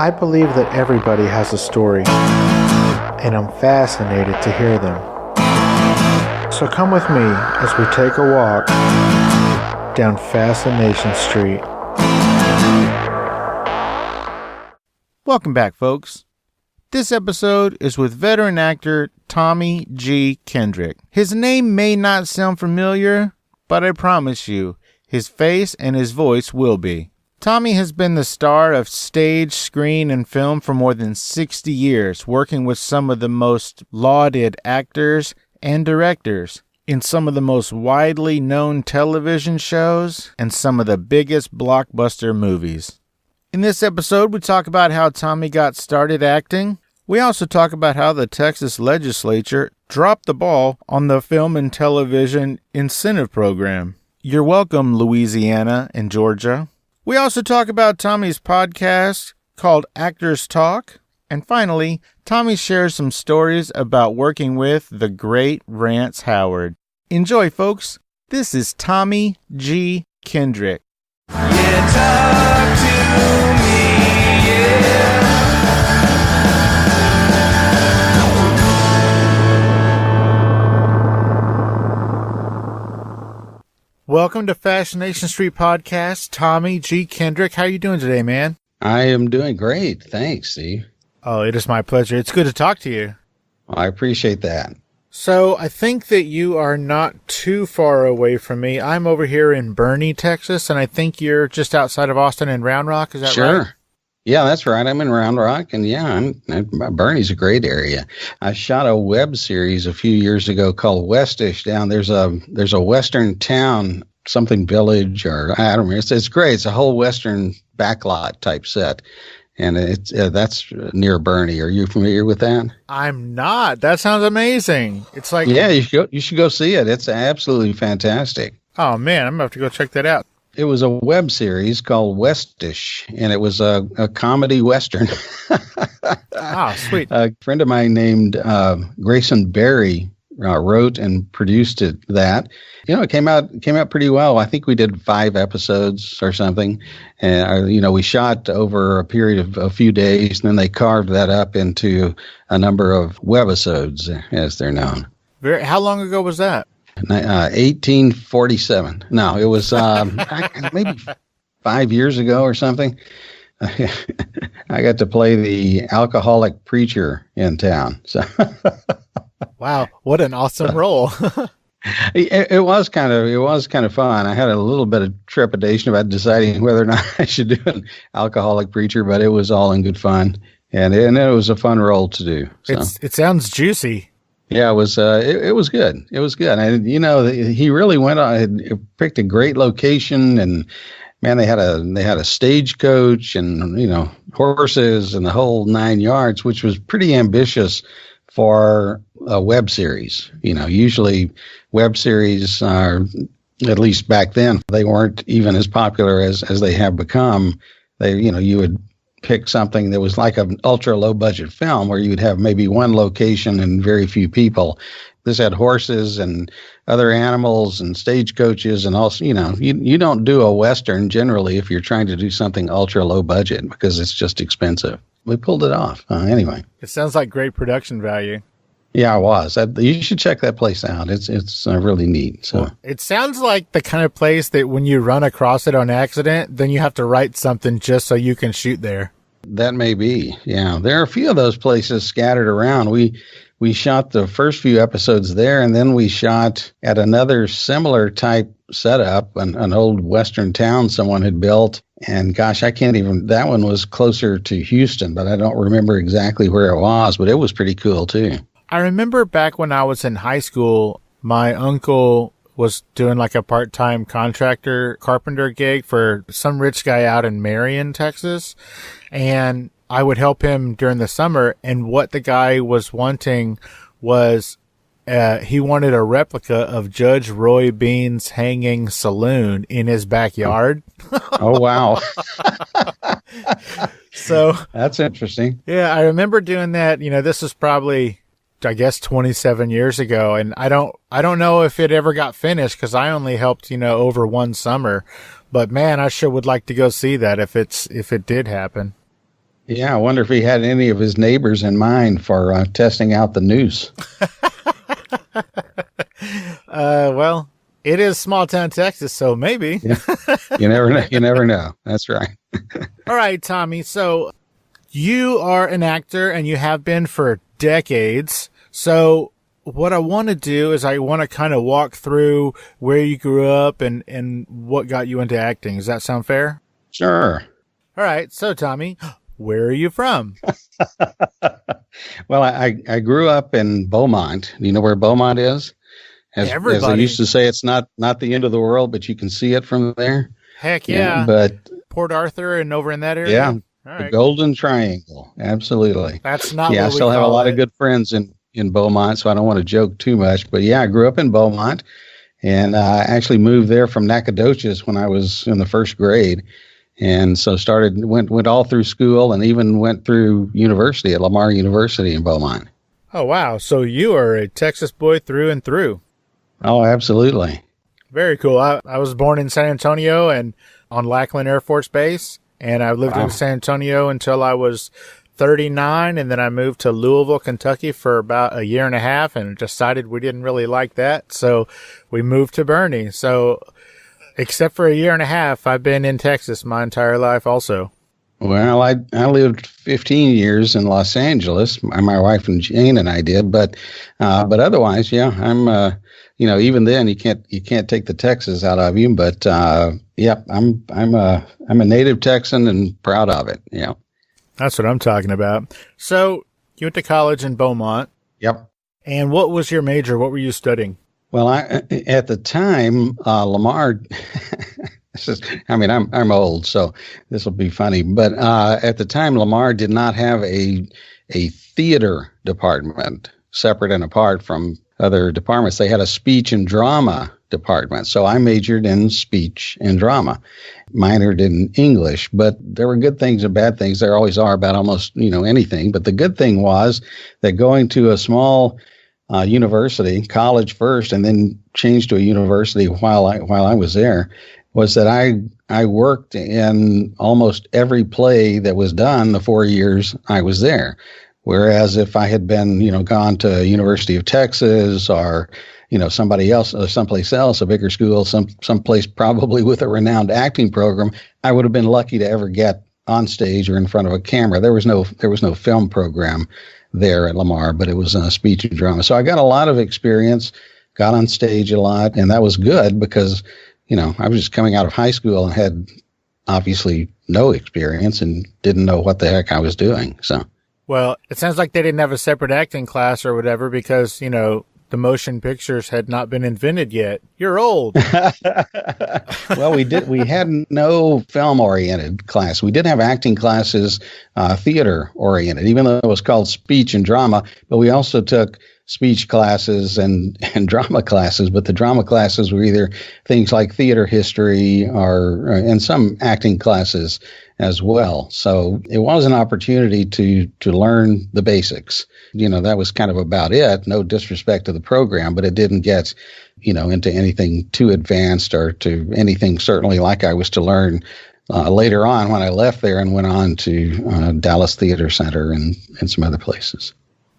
I believe that everybody has a story, and I'm fascinated to hear them. So come with me as we take a walk down Fascination Street. Welcome back, folks. This episode is with veteran actor Tommy G Kendrick. His name may not sound familiar, but I promise you, his face and his voice will be. Tommy has been the star of stage, screen, and film for more than 60 years, working with some of the most lauded actors and directors in some of the most widely known television shows and some of the biggest blockbuster movies. In this episode, we talk about how Tommy got started acting. We also talk about how the Texas Legislature dropped the ball on the film and television incentive program. You're welcome, Louisiana and Georgia. We also talk about Tommy's podcast called Actors Talk. And finally, Tommy shares some stories about working with the great Rance Howard. Enjoy, folks. This is Tommy G Kendrick. Yeah, talk to me, yeah. Welcome to Fascination Street Podcast, Tommy G Kendrick. How are you doing today, man? I am doing great. Thanks, Steve. Oh, it is my pleasure. It's good to talk to you. I appreciate that. So I think that you are not too far away from me. I'm over here in Boerne, Texas, and I think you're just outside of Austin and Round Rock. Is that right? Sure. Yeah, that's right. I'm in Round Rock, and yeah, Boerne's a great area. I shot a web series a few years ago called Westish down. There's a Western town, something village, or I don't remember. It's great. It's a whole Western backlot type set. And it's that's near Boerne. Are you familiar with that? I'm not. That sounds amazing. It's like, yeah, you should go see it. It's absolutely fantastic. Oh man, I'm gonna have to go check that out. It was a web series called Westish, and it was a comedy Western. Oh, sweet. A friend of mine named Grayson Berry wrote and produced that. You know, it came out pretty well. I think we did 5 episodes or something. And, we shot over a period of a few days, and then they carved that up into a number of webisodes, as they're known. How long ago was that? 1847. No, it was maybe 5 years ago or something. I got to play the alcoholic preacher in town. So, wow, what an awesome role! It was kind of fun. I had a little bit of trepidation about deciding whether or not I should do an alcoholic preacher, but it was all in good fun, and it was a fun role to do. So. It sounds juicy. Yeah, it was. It was good. It was good. And he really went on. He picked a great location, and man, they had a stagecoach and horses and the whole 9 yards, which was pretty ambitious for a web series. Usually web series are, at least back then, they weren't even as popular as they have become. You would pick something that was like an ultra low budget film where you'd have maybe one location and very few people. This had horses and other animals and stagecoaches, and also, you don't do a Western generally if you're trying to do something ultra low budget because it's just expensive. We pulled it off. Anyway. It sounds like great production value. Yeah, it was. You should check that place out. It's really neat. So it sounds like the kind of place that when you run across it on accident, then you have to write something just so you can shoot there. That may be. Yeah, there are a few of those places scattered around. We shot the first few episodes there, and then we shot at another similar type setup, an old Western town someone had built. And gosh, that one was closer to Houston, but I don't remember exactly where it was, but it was pretty cool too. I remember back when I was in high school, my uncle was doing like a part-time carpenter gig for some rich guy out in Marion, Texas. And I would help him during the summer. And what the guy was wanting was, he wanted a replica of Judge Roy Bean's hanging saloon in his backyard. Oh, wow. So that's interesting. Yeah, I remember doing that. This is probably, I guess, 27 years ago. And I don't know if it ever got finished because I only helped, over one summer. But man, I sure would like to go see that if it did happen. Yeah, I wonder if he had any of his neighbors in mind for testing out the noose. Well, it is small town Texas, so maybe. Yeah. You never know. You never know. That's right. All right, Tommy. So you are an actor and you have been for decades. So what I want to do is I want to kind of walk through where you grew up and what got you into acting. Does that sound fair? Sure. All right. So, Tommy, where are you from? Well, I grew up in Beaumont. Do you know where Beaumont is? As I used to say, it's not the end of the world, but you can see it from there. Heck yeah. But Port Arthur and over in that area? Yeah. All The right. Golden Triangle. Absolutely. That's not Yeah, I what we still have a call lot it. of good friends in Beaumont, so I don't want to joke too much. But yeah, I grew up in Beaumont, and I actually moved there from Nacogdoches when I was in the first grade. And so went all through school and even went through university at Lamar University in Beaumont. Oh, wow. So you are a Texas boy through and through. Oh, absolutely. Very cool. I was born in San Antonio and on Lackland Air Force Base, and I lived in San Antonio until I was 39, and then I moved to Louisville, Kentucky for about a year and a half and decided we didn't really like that, so we moved to Boerne. So except for a year and a half, I've been in Texas my entire life also. Well, I lived 15 years in Los Angeles. My wife and Jane and I did, but otherwise, yeah, I'm even then you can't take the Texas out of you. But yeah, I'm a native Texan and proud of it. Yeah, That's what I'm talking about. So you went to college in Beaumont. Yep. And what was your major? What were you studying? Well, at the time, Lamar. I'm old, so this will be funny. But at the time, Lamar did not have a theater department separate and apart from other departments. They had a speech and drama department. So I majored in speech and drama, minored in English. But there were good things and bad things. There always are about almost anything. But the good thing was that going to a small university, college first, and then changed to a university while I was there, was that I worked in almost every play that was done the 4 years I was there. Whereas if I had been, gone to University of Texas or, somebody else, someplace else, a bigger school, someplace probably with a renowned acting program, I would have been lucky to ever get on stage or in front of a camera. There was no film program there at Lamar, but it was speech and drama. So I got a lot of experience, got on stage a lot, and that was good because I was just coming out of high school and had obviously no experience and didn't know what the heck I was doing. So, well, it sounds like they didn't have a separate acting class or whatever because, the motion pictures had not been invented yet. You're old. Well, we had no film oriented class. We did have acting classes, theater oriented, even though it was called speech and drama, but we also took speech classes and drama classes, but the drama classes were either things like theater history and some acting classes as well. So it was an opportunity to learn the basics. That was kind of about it. No disrespect to the program, but it didn't get, into anything too advanced or to anything certainly like I was to learn later on when I left there and went on to Dallas Theater Center and some other places.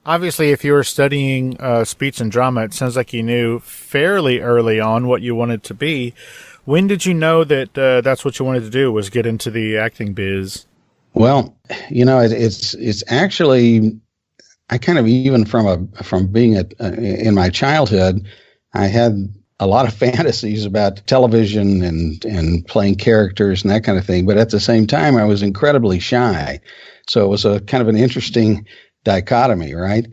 Obviously, if you were studying speech and drama, it sounds like you knew fairly early on what you wanted to be. When did you know that that's what you wanted to do, was get into the acting biz? Well, it's actually, I kind of, even from being in my childhood, I had a lot of fantasies about television and playing characters and that kind of thing. But at the same time, I was incredibly shy. So it was a kind of an interesting dichotomy, right?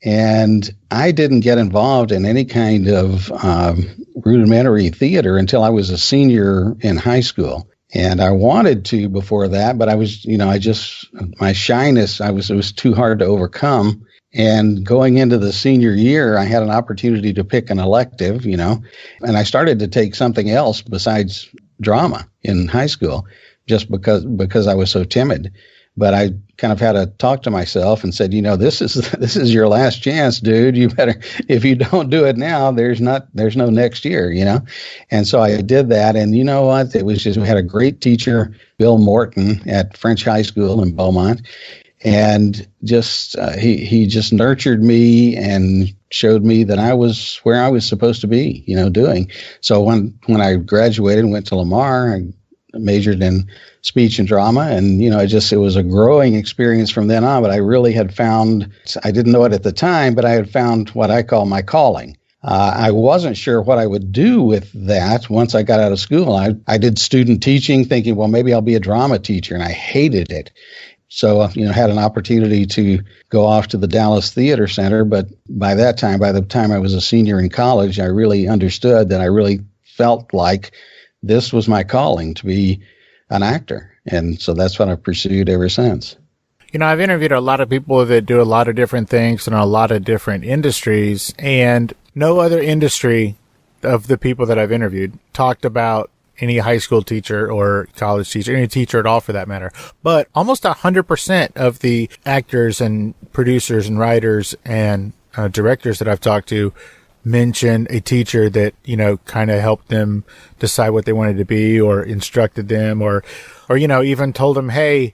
And I didn't get involved in any kind of rudimentary theater until I was a senior in high school. And I wanted to before that, but I was, my shyness, it was too hard to overcome. And going into the senior year, I had an opportunity to pick an elective, and I started to take something else besides drama in high school just because I was so timid. But I kind of had to talk to myself and said, this is your last chance, dude. You better, if you don't do it now, there's no next year, And so I did that. And you know what? It was just, we had a great teacher, Bill Morton, at French High School in Beaumont. And just he just nurtured me and showed me that I was where I was supposed to be, doing. So when I graduated and went to Lamar, I majored in speech and drama, and it was a growing experience from then on. But I really had found, I didn't know it at the time, but I had found what I call my calling. I wasn't sure what I would do with that once I got out of school. I did student teaching, thinking, well, maybe I'll be a drama teacher, and I hated it. So, had an opportunity to go off to the Dallas Theater Center. But by the time I was a senior in college, I really understood that I really felt like this was my calling, to be an actor. And so that's what I've pursued ever since. I've interviewed a lot of people that do a lot of different things in a lot of different industries, and no other industry of the people that I've interviewed talked about any high school teacher or college teacher, any teacher at all for that matter. But almost 100% of the actors and producers and writers and directors that I've talked to mention a teacher that, kind of helped them decide what they wanted to be, or instructed them, or even told them, hey,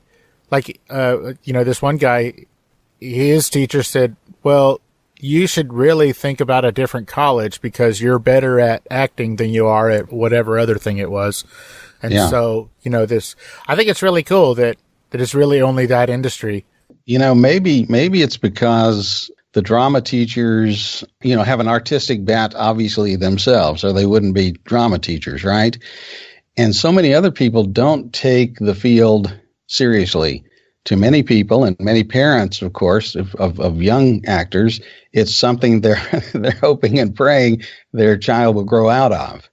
like, this one guy, his teacher said, well, you should really think about a different college because you're better at acting than you are at whatever other thing it was. And so, I think it's really cool that it's really only that industry. Maybe it's because the drama teachers, have an artistic bent, obviously, themselves, or they wouldn't be drama teachers, right? And so many other people don't take the field seriously. To many people and many parents, of course, of young actors, it's something they're hoping and praying their child will grow out of,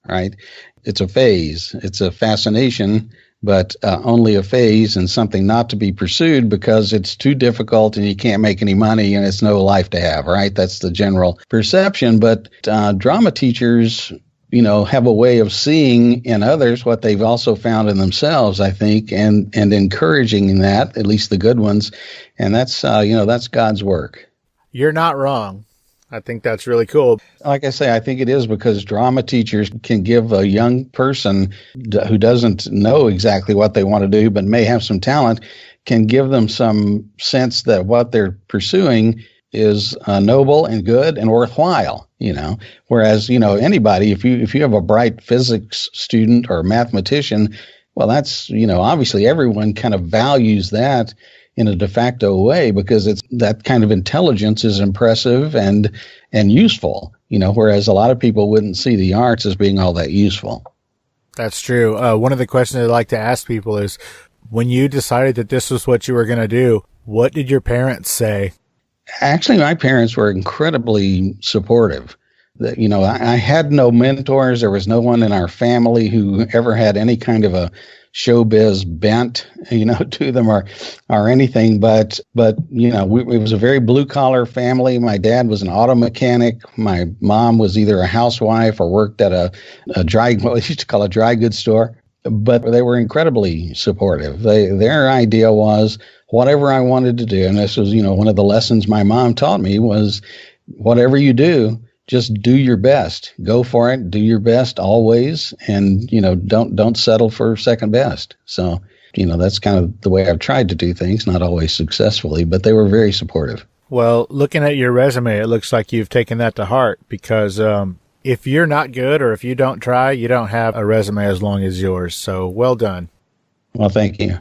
right? It's a phase. It's a fascination, but only a phase, and something not to be pursued because it's too difficult and you can't make any money and it's no life to have, right? That's the general perception. But drama teachers, have a way of seeing in others what they've also found in themselves, I think, and encouraging that, at least the good ones. And that's, that's God's work. You're not wrong. I think that's really cool. Like I say, I think it is because drama teachers can give a young person who doesn't know exactly what they want to do, but may have some talent, can give them some sense that what they're pursuing is noble and good and worthwhile, whereas, anybody, if you have a bright physics student or mathematician, well, that's, obviously everyone kind of values that in a de facto way because it's that kind of intelligence is impressive and useful, whereas a lot of people wouldn't see the arts as being all that useful. That's true. One of the questions I like to ask people is, when you decided that this was what you were going to do, what did your parents say? Actually, my parents were incredibly supportive. I had no mentors. There was no one in our family who ever had any kind of a showbiz bent, to them or anything. But it was a very blue collar family. My dad was an auto mechanic. My mom was either a housewife or worked at a what we used to call a dry goods store. But they were incredibly supportive. Their idea was whatever I wanted to do, and this was, one of the lessons my mom taught me was, whatever you do, just do your best. Go for it. Do your best always, and don't settle for second best. So that's kind of the way I've tried to do things, not always successfully, but they were very supportive. Well, looking at your resume, it looks like you've taken that to heart because if you're not good or if you don't try, you don't have a resume as long as yours. So well done. Well, thank you.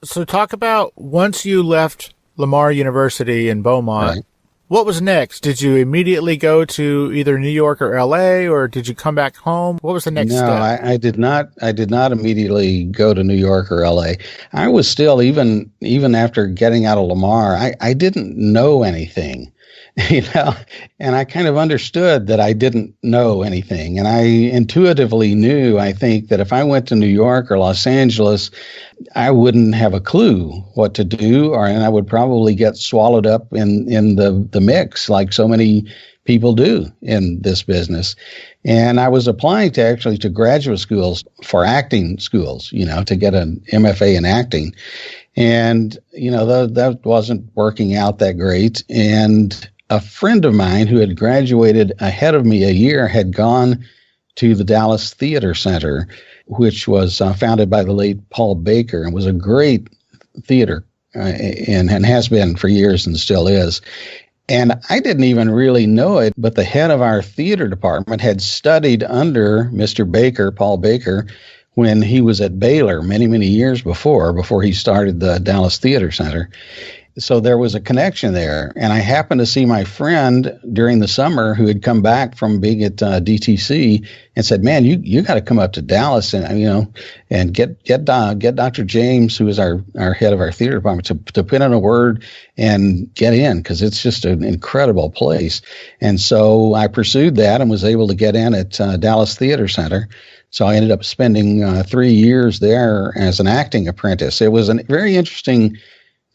So talk about once you left Lamar University in Beaumont, right. What was next? Did you immediately go to either New York or LA, or did you come back home? What was the next step? No, I did not. I did not immediately go to New York or LA. I was still, even after getting out of Lamar, I didn't know anything. And I kind of understood that I didn't know anything. And I intuitively knew, I think, that if I went to New York or Los Angeles, I wouldn't have a clue what to do, and I would probably get swallowed up in the mix like so many people do in this business. And I was applying to graduate schools for acting schools, to get an MFA in acting. And, that wasn't working out that great. And a friend of mine who had graduated ahead of me a year had gone to the Dallas Theater Center, which was founded by the late Paul Baker, and was a great theater and has been for years and still is. And I didn't even really know it, but the head of our theater department had studied under Mr. Baker, Paul Baker, when he was at Baylor many, many years before he started the Dallas Theater Center. So there was a connection there. And I happened to see my friend during the summer who had come back from being at DTC and said, man, you got to come up to Dallas and get Dr. James, who is our head of our theater department, to put in a word and get in, because it's just an incredible place. And so I pursued that and was able to get in at Dallas Theater Center. So I ended up spending 3 years there as an acting apprentice. It was a very interesting.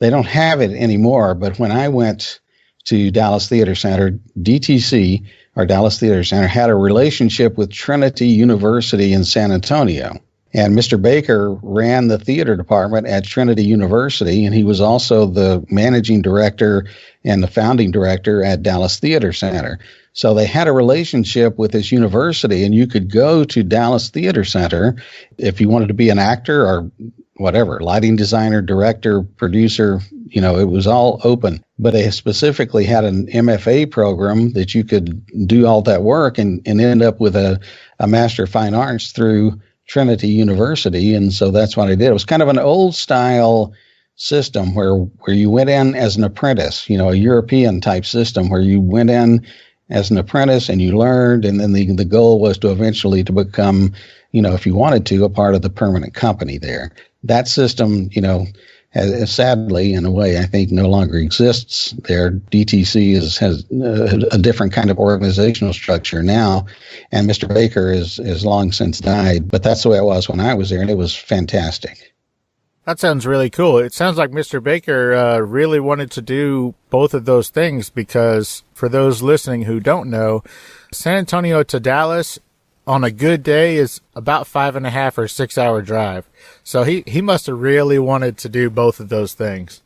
They don't have it anymore, but when I went to Dallas Theater Center, DTC, or Dallas Theater Center, had a relationship with Trinity University in San Antonio. And Mr. Baker ran the theater department at Trinity University, and he was also the managing director and the founding director at Dallas Theater Center. So they had a relationship with this university, and you could go to Dallas Theater Center if you wanted to be an actor or whatever, lighting designer, director, producer, it was all open. But they specifically had an MFA program that you could do all that work and end up with a Master of Fine Arts through Trinity University. And so that's what I did. It was kind of an old style system where you went in as an apprentice, a European type system where you went in as an apprentice and you learned, and then the goal was to eventually to become, if you wanted to, a part of the permanent company there. That system, has, sadly, in a way, I think no longer exists there. DTC has a different kind of organizational structure now, and Mr. Baker is long since died. But that's the way it was when I was there, and it was fantastic. That sounds really cool. It sounds like Mr. Baker really wanted to do both of those things, because for those listening who don't know, San Antonio to Dallas on a good day is about 5.5 or 6 hour drive. So he must have really wanted to do both of those things.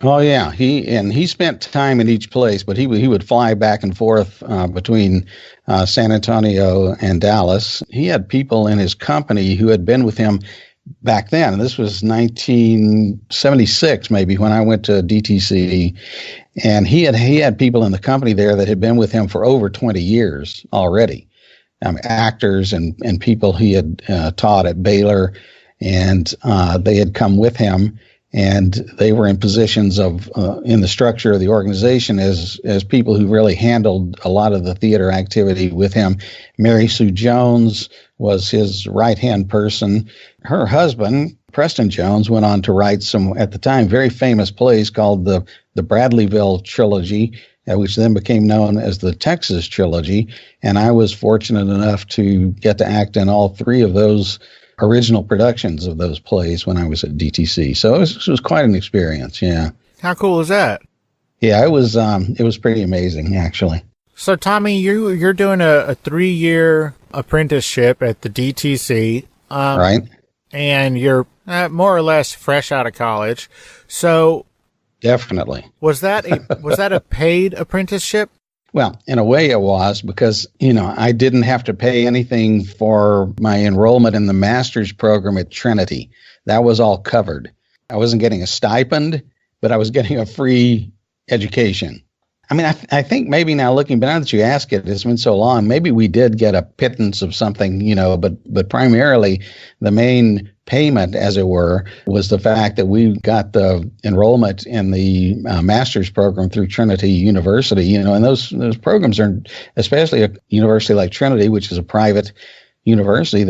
Oh yeah, he spent time in each place, but he would fly back and forth between San Antonio and Dallas. He had people in his company who had been with him back then. And this was 1976, maybe, when I went to DTC, and he had people in the company there that had been with him for over 20 years already. Actors and people he had taught at Baylor, and they had come with him, and they were in positions of in the structure of the organization as people who really handled a lot of the theater activity with him. Mary Sue Jones was his right-hand person. Her husband, Preston Jones, went on to write some, at the time, very famous plays called the Bradleyville Trilogy, which then became known as the Texas Trilogy. And I was fortunate enough to get to act in all three of those original productions of those plays when I was at DTC. So it was quite an experience, yeah. How cool is that? Yeah, it was pretty amazing, actually. So, Tommy, you're doing a 3-year apprenticeship at the DTC. Right. And you're more or less fresh out of college. So, definitely. Was that a paid apprenticeship? Well, in a way it was, because, I didn't have to pay anything for my enrollment in the master's program at Trinity. That was all covered. I wasn't getting a stipend, but I was getting a free education. I mean, I think maybe now looking back, now that you ask it, it's been so long, maybe we did get a pittance of something, but primarily the main payment, as it were, was the fact that we got the enrollment in the master's program through Trinity University, and those programs are, especially a university like Trinity, which is a private university,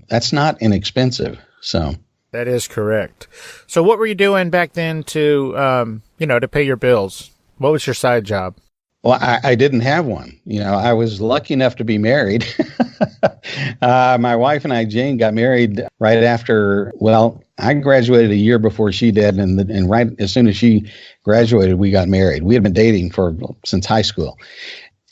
that's not inexpensive. So that is correct. So what were you doing back then to pay your bills? What was your side job? Well, I didn't have one. I was lucky enough to be married. My wife and I, Jane, got married right after, I graduated a year before she did. And right as soon as she graduated, we got married. We had been dating since high school.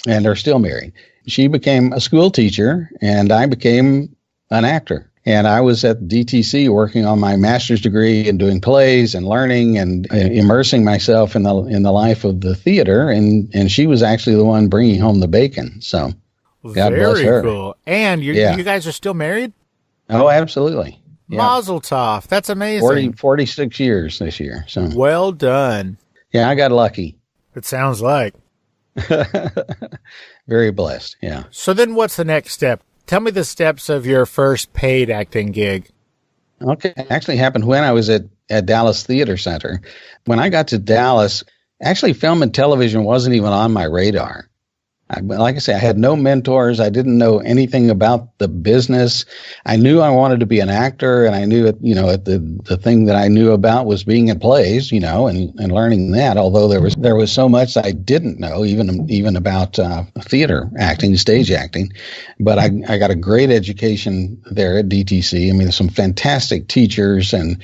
and are still married. She became a school teacher, and I became an actor. And I was at DTC working on my master's degree and doing plays and learning and immersing myself in the life of the theater. And she was actually the one bringing home the bacon. So God bless her. Very cool. And you guys are still married? Oh, absolutely. Yeah. Mazel tov. That's amazing. 46 years this year. So well done. Yeah, I got lucky. It sounds like. Very blessed. Yeah. So then what's the next step? Tell me the steps of your first paid acting gig. Okay. It actually happened when I was at Dallas Theater Center. When I got to Dallas, actually film and television wasn't even on my radar. Like I say, I had no mentors. I didn't know anything about the business. I knew I wanted to be an actor, and I knew the thing that I knew about was being in plays, and learning that. Although there was so much I didn't know, even about theater acting, stage acting. But I got a great education there at DTC. I mean, there's some fantastic teachers and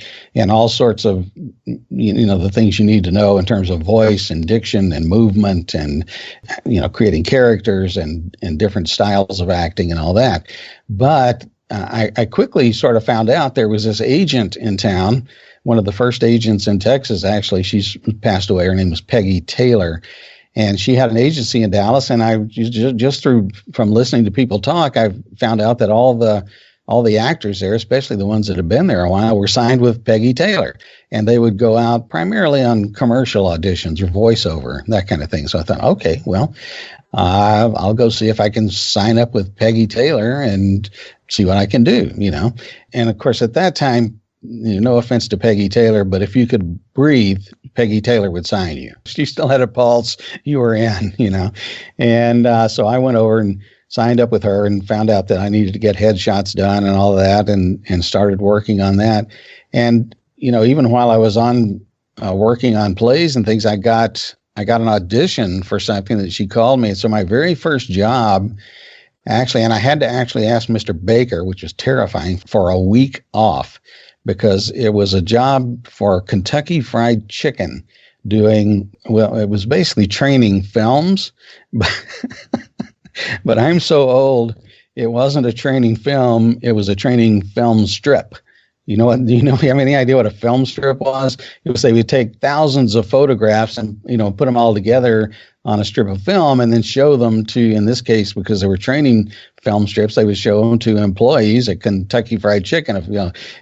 all sorts of the things you need to know in terms of voice and diction and movement and creating characters and different styles of acting and all that. But I quickly sort of found out there was this agent in town, one of the first agents in Texas, actually. She's passed away. Her name was Peggy Taylor. And she had an agency in Dallas. And I just from listening to people talk, I found out that all the actors there, especially the ones that had been there a while, were signed with Peggy Taylor. And they would go out primarily on commercial auditions or voiceover, that kind of thing. So I thought, okay, well, I'll go see if I can sign up with Peggy Taylor and see what I can do, And of course, at that time, no offense to Peggy Taylor, but if you could breathe, Peggy Taylor would sign you. She still had a pulse. You were in, And so I went over and signed up with her and found out that I needed to get headshots done and all that, and started working on that. And, even while I was on working on plays and things, I got an audition for something that she called me. And so my very first job, actually, and I had to actually ask Mr. Baker, which was terrifying, for a week off, because it was a job for Kentucky Fried Chicken it was basically training films, but I'm so old, it wasn't a training film, it was a training film strip. Do you have any idea what a film strip was? It was they would take thousands of photographs and, put them all together on a strip of film and then show them to, in this case, because they were training film strips, they would show them to employees at Kentucky Fried Chicken.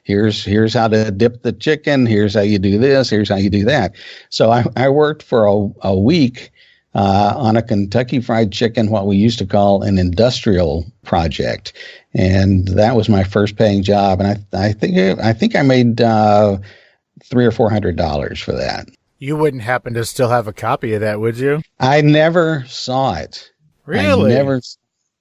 Here's how to dip the chicken. Here's how you do this. Here's how you do that. So I worked for a week on a Kentucky Fried Chicken, what we used to call an industrial project. And that was my first paying job. And I think I made $300 or $400 for that. You wouldn't happen to still have a copy of that, would you? I never saw it. Really?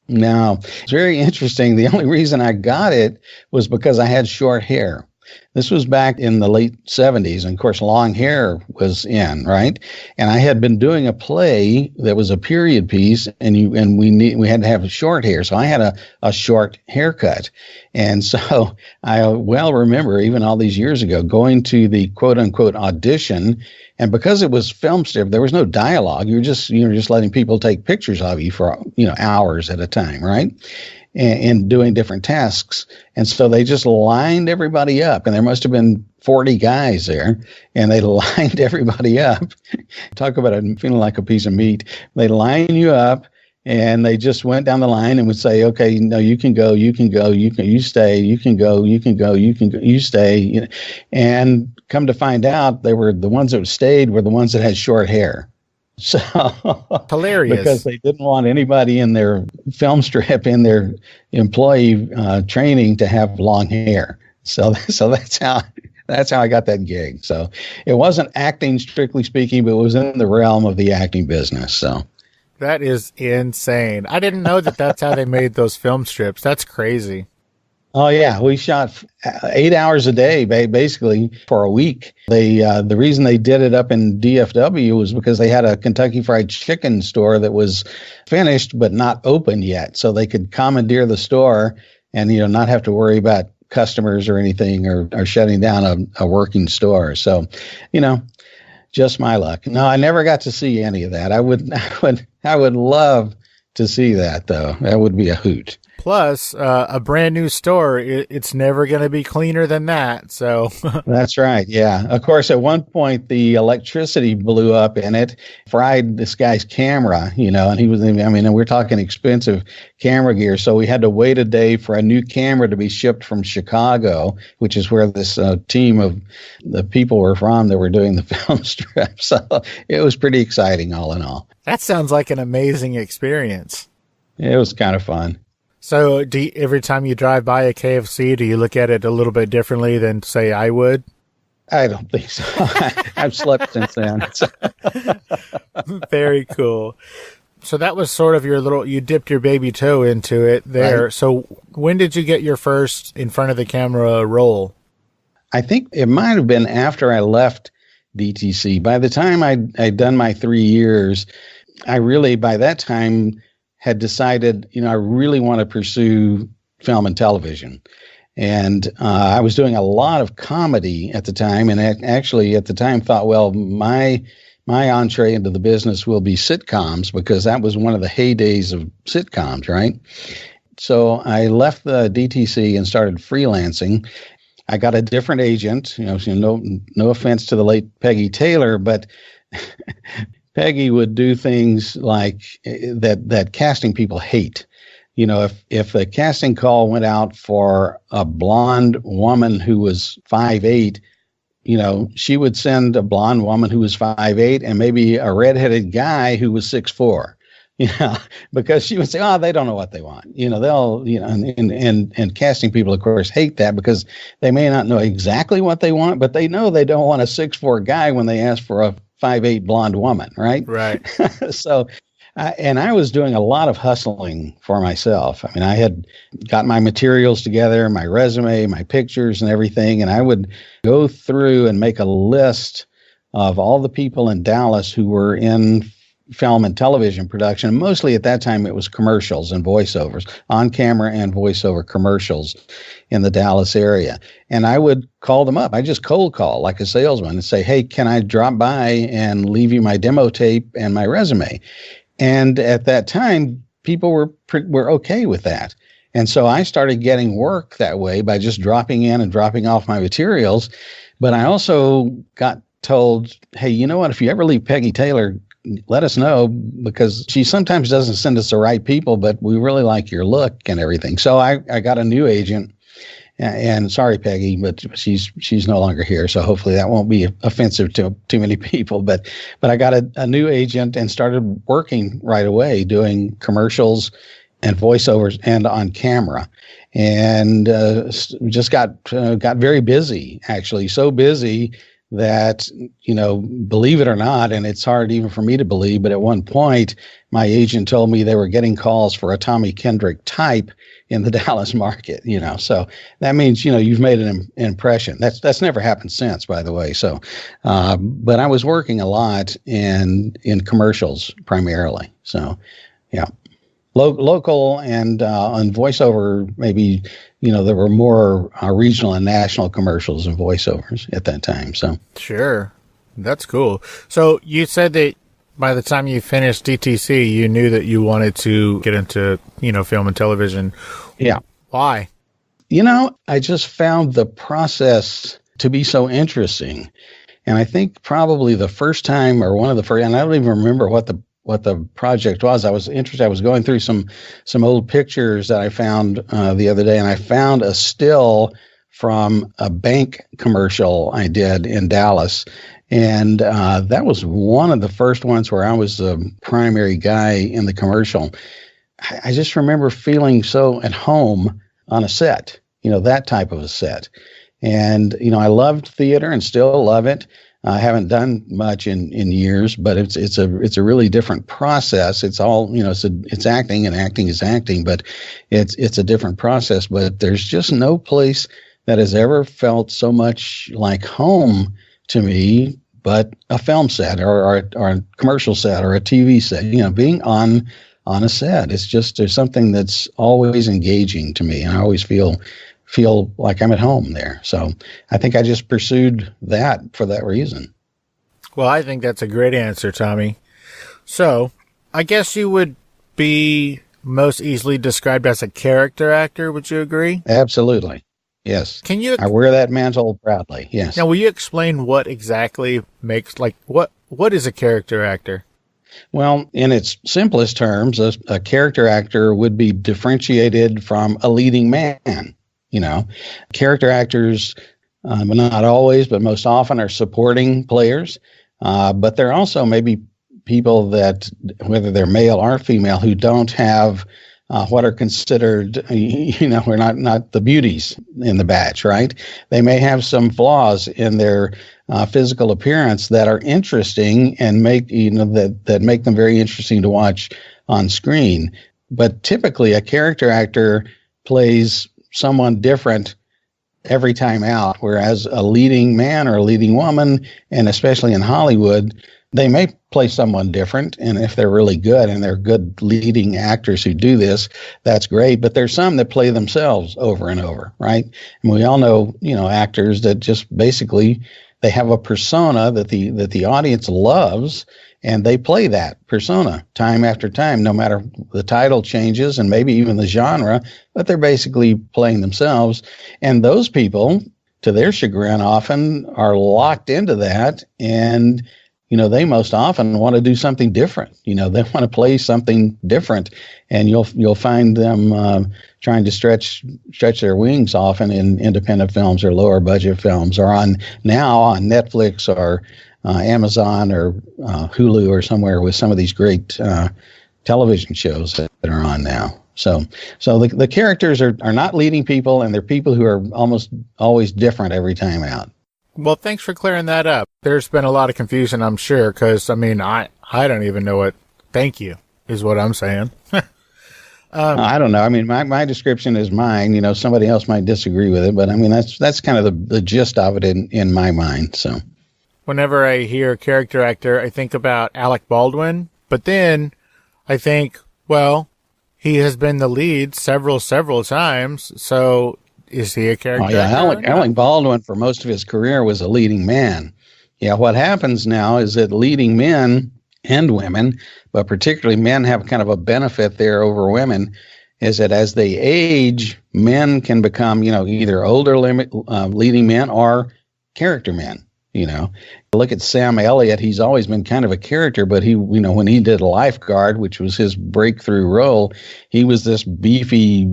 No. It's very interesting. The only reason I got it was because I had short hair. This was back in the late 70s, and of course, long hair was in, right? And I had been doing a play that was a period piece, and we had to have short hair, so I had a short haircut. And so I well remember, even all these years ago, going to the quote unquote audition, and because it was film strip, there was no dialogue. You were just letting people take pictures of you for hours at a time, right? And doing different tasks. And so they just lined everybody up, and there must have been 40 guys there, and they lined everybody up. Talk about it feeling like a piece of meat. They line you up, and they just went down the line and would say, okay, no, you can go, you stay, you can go, you stay. And come to find out, they were the ones that stayed were the ones that had short hair. So hilarious, because they didn't want anybody in their film strip, in their employee training, to have long hair. So that's how I got that gig. So it wasn't acting, strictly speaking, but it was in the realm of the acting business. So that is insane. I didn't know that that's how they made those film strips. That's crazy. Oh, yeah. We shot 8 hours a day, basically, for a week. The reason they did it up in DFW was because they had a Kentucky Fried Chicken store that was finished but not open yet. So they could commandeer the store and, not have to worry about customers or anything or shutting down a working store. So, just my luck. No, I never got to see any of that. I would love to see that, though. That would be a hoot. Plus, a brand new store, it's never going to be cleaner than that. So That's right. Yeah. Of course, at one point, the electricity blew up and it fried this guy's camera, and he was, and we're talking expensive camera gear. So we had to wait a day for a new camera to be shipped from Chicago, which is where this team of the people were from that were doing the film strip. So it was pretty exciting, all in all. that sounds like an amazing experience. It was kind of fun. So every time you drive by a KFC, do you look at it a little bit differently than, say, I would? I don't think so. I've slept since then. Very cool. So that was sort of you dipped your baby toe into it there. Right. So when did you get your first in front of the camera role? I think it might have been after I left DTC. By the time I'd done my 3 years, I really, by that time, had decided, I really want to pursue film and television. And I was doing a lot of comedy at the time, and actually at the time thought, well, my entree into the business will be sitcoms, because that was one of the heydays of sitcoms, right? So I left the DTC and started freelancing. I got a different agent, no offense to the late Peggy Taylor, but Peggy would do things like that casting people hate. If the casting call went out for a blonde woman who was 5'8", she would send a blonde woman who was 5'8" and maybe a redheaded guy who was 6'4", because she would say, oh, they don't know what they want. And casting people, of course, hate that because they may not know exactly what they want, but they know they don't want a 6'4" guy when they ask for a 5'8" blonde woman, right? Right. So, and I was doing a lot of hustling for myself. I had got my materials together, my resume, my pictures and everything, and I would go through and make a list of all the people in Dallas who were in film and television production. Mostly at that time, it was commercials and voiceovers, on camera and voiceover commercials in the Dallas area. And I would call them up. I just cold call like a salesman and say, hey, can I drop by and leave you my demo tape and my resume? And at that time, people were okay with that. And so I started getting work that way by just dropping in and dropping off my materials. But I also got told, hey, you know what, if you ever leave Peggy Taylor, let us know, because she sometimes doesn't send us the right people, but we really like your look and everything. So I got a new agent, and sorry, Peggy, but she's no longer here. So hopefully that won't be offensive to too many people. But I got a new agent and started working right away, doing commercials and voiceovers and on camera, and just got very busy, actually, so busy that, believe it or not, and it's hard even for me to believe, but at one point, my agent told me they were getting calls for a Tommy Kendrick type in the Dallas market, So that means, you've made an impression. That's never happened since, by the way. So, but I was working a lot in commercials primarily. So, yeah. Local and on voiceover, maybe, there were more regional and national commercials and voiceovers at that time. So sure, that's cool. So you said that by the time you finished DTC, you knew that you wanted to get into, film and television. Yeah. Why? I just found the process to be so interesting. And I think probably the first time, or one of the first, and I don't even remember what the project was. I was interested. I was going through some old pictures that I found the other day, and I found a still from a bank commercial I did in Dallas. And that was one of the first ones where I was the primary guy in the commercial. I just remember feeling so at home on a set, that type of a set. And, I loved theater and still love it. I haven't done much in years, but it's a really different process. It's all, it's acting, and acting is acting, but it's a different process. But there's just no place that has ever felt so much like home to me, but a film set or a commercial set or a TV set. Being on a set, it's just, there's something that's always engaging to me, and I always feel like I'm at home there. So I think I just pursued that for that reason. Well, I think that's a great answer, Tommy. So I guess you would be most easily described as a character actor. Would you agree? Absolutely. Yes. Can you? I wear that mantle proudly. Yes. Now, will you explain what exactly makes, like, what is a character actor? Well, in its simplest terms, a character actor would be differentiated from a leading man. You know, character actors, not always, but most often are supporting players. But they're also maybe people that, whether they're male or female, who don't have what are considered, we're not the beauties in the batch, right? They may have some flaws in their physical appearance that are interesting and make that make them very interesting to watch on screen. But typically, a character actor plays someone different every time out, whereas a leading man or a leading woman, and especially in Hollywood, they may play someone different. And if they're really good and they're good leading actors who do this, that's great. But there's some that play themselves over and over, right? And we all know, actors that just basically they have a persona that the audience loves, and they play that persona time after time, no matter the title changes and maybe even the genre, but they're basically playing themselves. And those people, to their chagrin, often are locked into that, and they most often want to do something different. They want to play something different, and you'll find them trying to stretch their wings often in independent films or lower budget films, or on Netflix or Amazon or Hulu or somewhere with some of these great television shows that are on now. So the characters are not leading people, and they're people who are almost always different every time out. Well, thanks for clearing that up. There's been a lot of confusion, I'm sure, because, I don't even know what thank you is what I'm saying. I don't know. My description is mine. Somebody else might disagree with it, but that's kind of the gist of it in my mind. So whenever I hear character actor, I think about Alec Baldwin, but then I think, well, he has been the lead several times, so is he a character actor? Alec Baldwin, for most of his career, was a leading man. Yeah, what happens now is that leading men and women, but particularly men, have kind of a benefit there over women, is that as they age, men can become, either older leading men or character men. Look at Sam Elliott. He's always been kind of a character, but he, when he did Lifeguard, which was his breakthrough role, he was this beefy,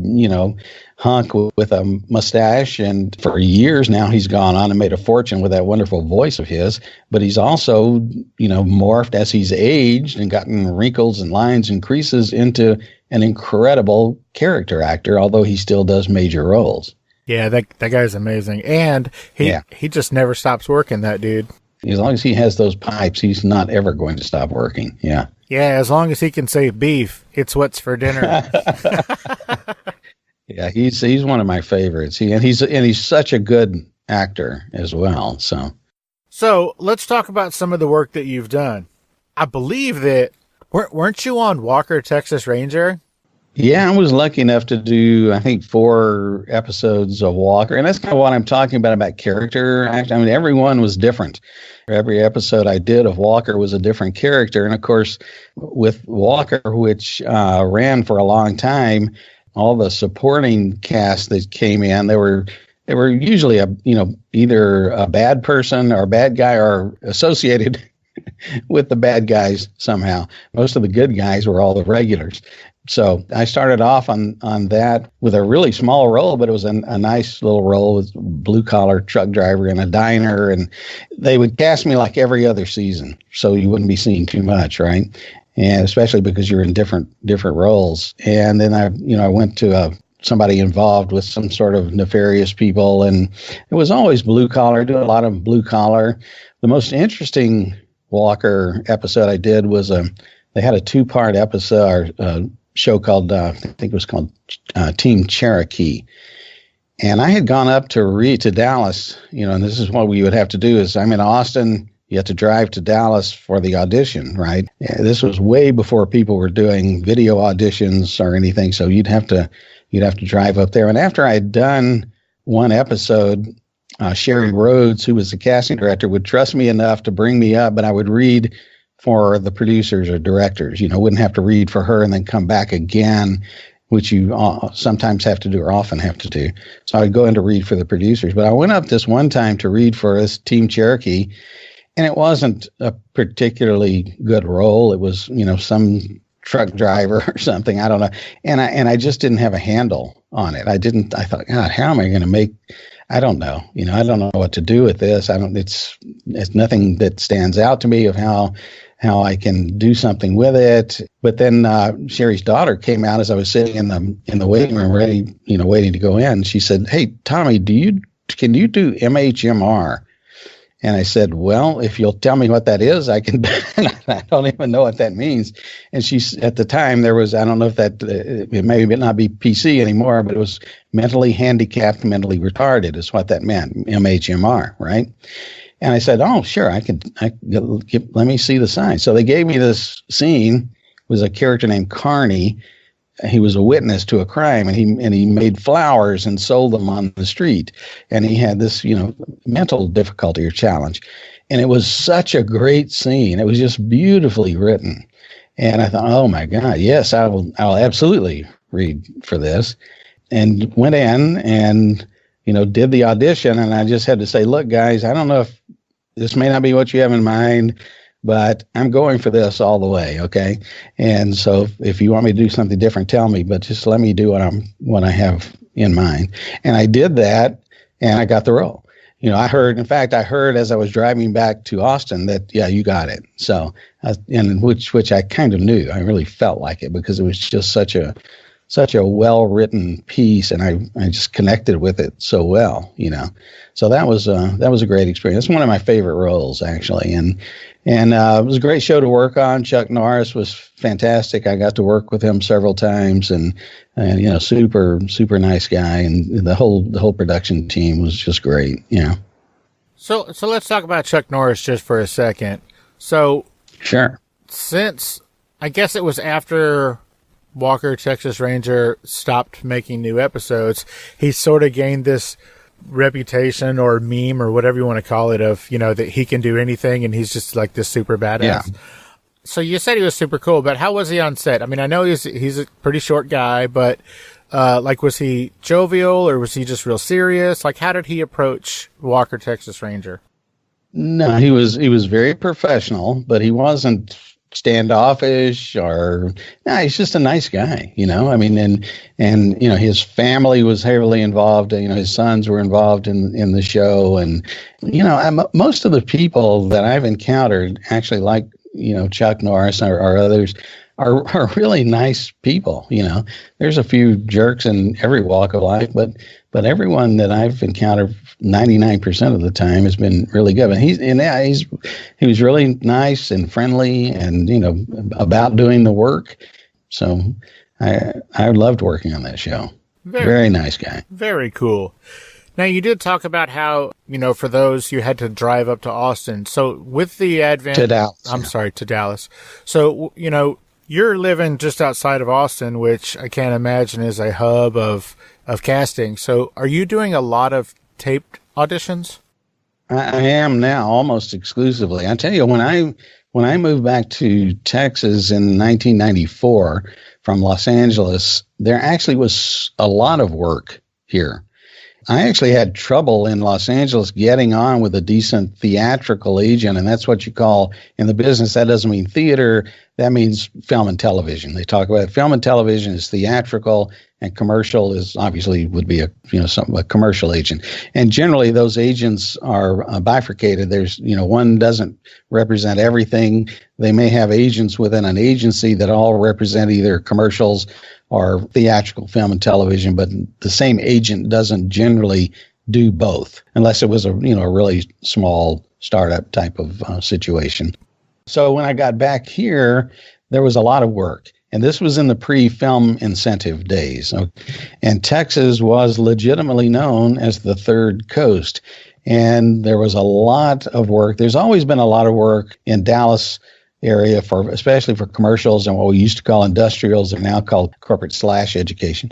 hunk with a mustache. And for years now, he's gone on and made a fortune with that wonderful voice of his. But he's also, morphed as he's aged and gotten wrinkles and lines and creases into an incredible character actor, although he still does major roles. Yeah, that guy's amazing. And he just never stops working, that dude. As long as he has those pipes, he's not ever going to stop working. Yeah. Yeah, as long as he can say beef, it's what's for dinner. Yeah, he's one of my favorites. He's such a good actor as well. So let's talk about some of the work that you've done. I believe that weren't you on Walker, Texas Ranger? Yeah, I was lucky enough to do, I think, 4 episodes of Walker. And that's kind of what I'm talking about character acting. Everyone was different. Every episode I did of Walker was a different character. And, of course, with Walker, which ran for a long time, all the supporting cast that came in, they were usually either a bad person or a bad guy or associated with the bad guys somehow. Most of the good guys were all the regulars. So I started off on that with a really small role, but it was a nice little role with blue-collar truck driver in a diner, and they would cast me like every other season, so you wouldn't be seeing too much, right? And especially because you're in different roles. And then I went to somebody involved with some sort of nefarious people, and it was always blue-collar, do a lot of blue-collar. The most interesting Walker episode I did was they had a 2-part episode, show called, I think it was called Team Cherokee. And I had gone up to Dallas, and this is what we would have to do is I'm in Austin. You have to drive to Dallas for the audition, right? This was way before people were doing video auditions or anything. So you'd have to drive up there. And after I had done one episode, Sherry Rhodes, who was the casting director, would trust me enough to bring me up, but I would read for the producers or directors. Wouldn't have to read for her and then come back again, which you sometimes have to do or often have to do. So I would go in to read for the producers. But I went up this one time to read for us Team Cherokee, and it wasn't a particularly good role. It was, some truck driver or something. I don't know. And I just didn't have a handle on it. I thought, God, how am I going to make, I don't know. I don't know what to do with this. It's nothing that stands out to me of how I can do something with it. But then Sherry's daughter came out as I was sitting in the waiting room, ready, waiting to go in. She said, "Hey, Tommy, can you do MHMR?" And I said, "Well, if you'll tell me what that is, I can." I don't even know what that means. And at the time, there was, I don't know if that, it may not be PC anymore, but it was mentally handicapped, mentally retarded is what that meant, MHMR, right? And I said, "Oh, sure, let me see the sign." So they gave me this scene. It was a character named Carney. He was a witness to a crime, and he made flowers and sold them on the street. And he had this, mental difficulty or challenge. And it was such a great scene. It was just beautifully written. And I thought, oh my God, yes, I'll absolutely read for this. And went in and, did the audition. And I just had to say, look, guys, I don't know if this may not be what you have in mind, but I'm going for this all the way, okay? And so if you want me to do something different, tell me, but just let me do what I have in mind. And I did that, and I got the role. I heard as I was driving back to Austin that, yeah, you got it. So, and which I kind of knew. I really felt like it because it was just such a well-written piece, and I just connected with it so well, So that was a great experience. It's one of my favorite roles, actually, and it was a great show to work on. Chuck Norris was fantastic. I got to work with him several times, and super nice guy, and the whole production team was just great. So let's talk about Chuck Norris just for a second. So sure. Since I guess it was after Walker, Texas Ranger stopped making new episodes, he sort of gained this reputation or meme or whatever you want to call it of, that he can do anything and he's just like this super badass. Yeah. So you said he was super cool, but how was he on set? I mean, I know he's a pretty short guy, but was he jovial or was he just real serious? Like, how did he approach Walker, Texas Ranger? No, he was very professional, but he wasn't standoffish he's just a nice guy, I mean, and his family was heavily involved, his sons were involved in the show, and most of the people that I've encountered actually like Chuck Norris or others are really nice people. There's a few jerks in every walk of life, but everyone that I've encountered 99% of the time has been really good. But he was really nice and friendly and, about doing the work. So I loved working on that show. Very nice guy. Very cool. Now, you did talk about how, for those you had to drive up to Austin. So with the advent to Dallas. To Dallas. So, you're living just outside of Austin, which I can't imagine is a hub of casting. So are you doing a lot of taped auditions? I am now, almost exclusively. I tell you, when I moved back to Texas in 1994 from Los Angeles, there actually was a lot of work here. I actually had trouble in Los Angeles getting on with a decent theatrical agent, and that's what you call in the business. That doesn't mean theater. That means film and television. They talk about film and television is theatrical, and commercial is obviously would be a commercial agent. And generally, those agents are bifurcated. There's one doesn't represent everything. They may have agents within an agency that all represent either commercials or theatrical film and television, but the same agent doesn't generally do both unless it was a really small startup type of situation. So when I got back here, there was a lot of work. And this was in the pre-film incentive days. And Texas was legitimately known as the Third Coast. And there was a lot of work. There's always been a lot of work in Dallas area especially for commercials and what we used to call industrials are now called corporate/education.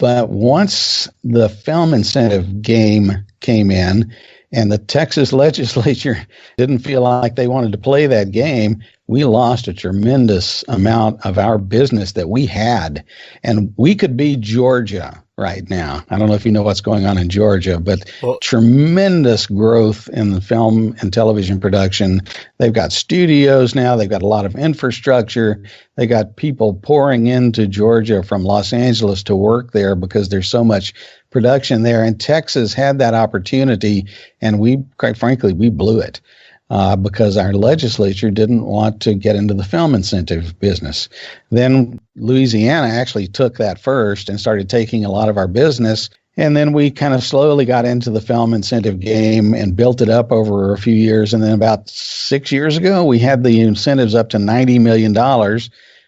But once the film incentive game came in and the Texas legislature didn't feel like they wanted to play that game, we lost a tremendous amount of our business that we had. And we could be Georgia right now. I don't know if you know what's going on in Georgia, but tremendous growth in the film and television production. They've got studios now. They've got a lot of infrastructure. They got people pouring into Georgia from Los Angeles to work there because there's so much production there. And Texas had that opportunity, and we, quite frankly, we blew it. Because our legislature didn't want to get into the film incentive business. Then Louisiana actually took that first and started taking a lot of our business. And then we kind of slowly got into the film incentive game and built it up over a few years. And then about 6 years ago, we had the incentives up to $90 million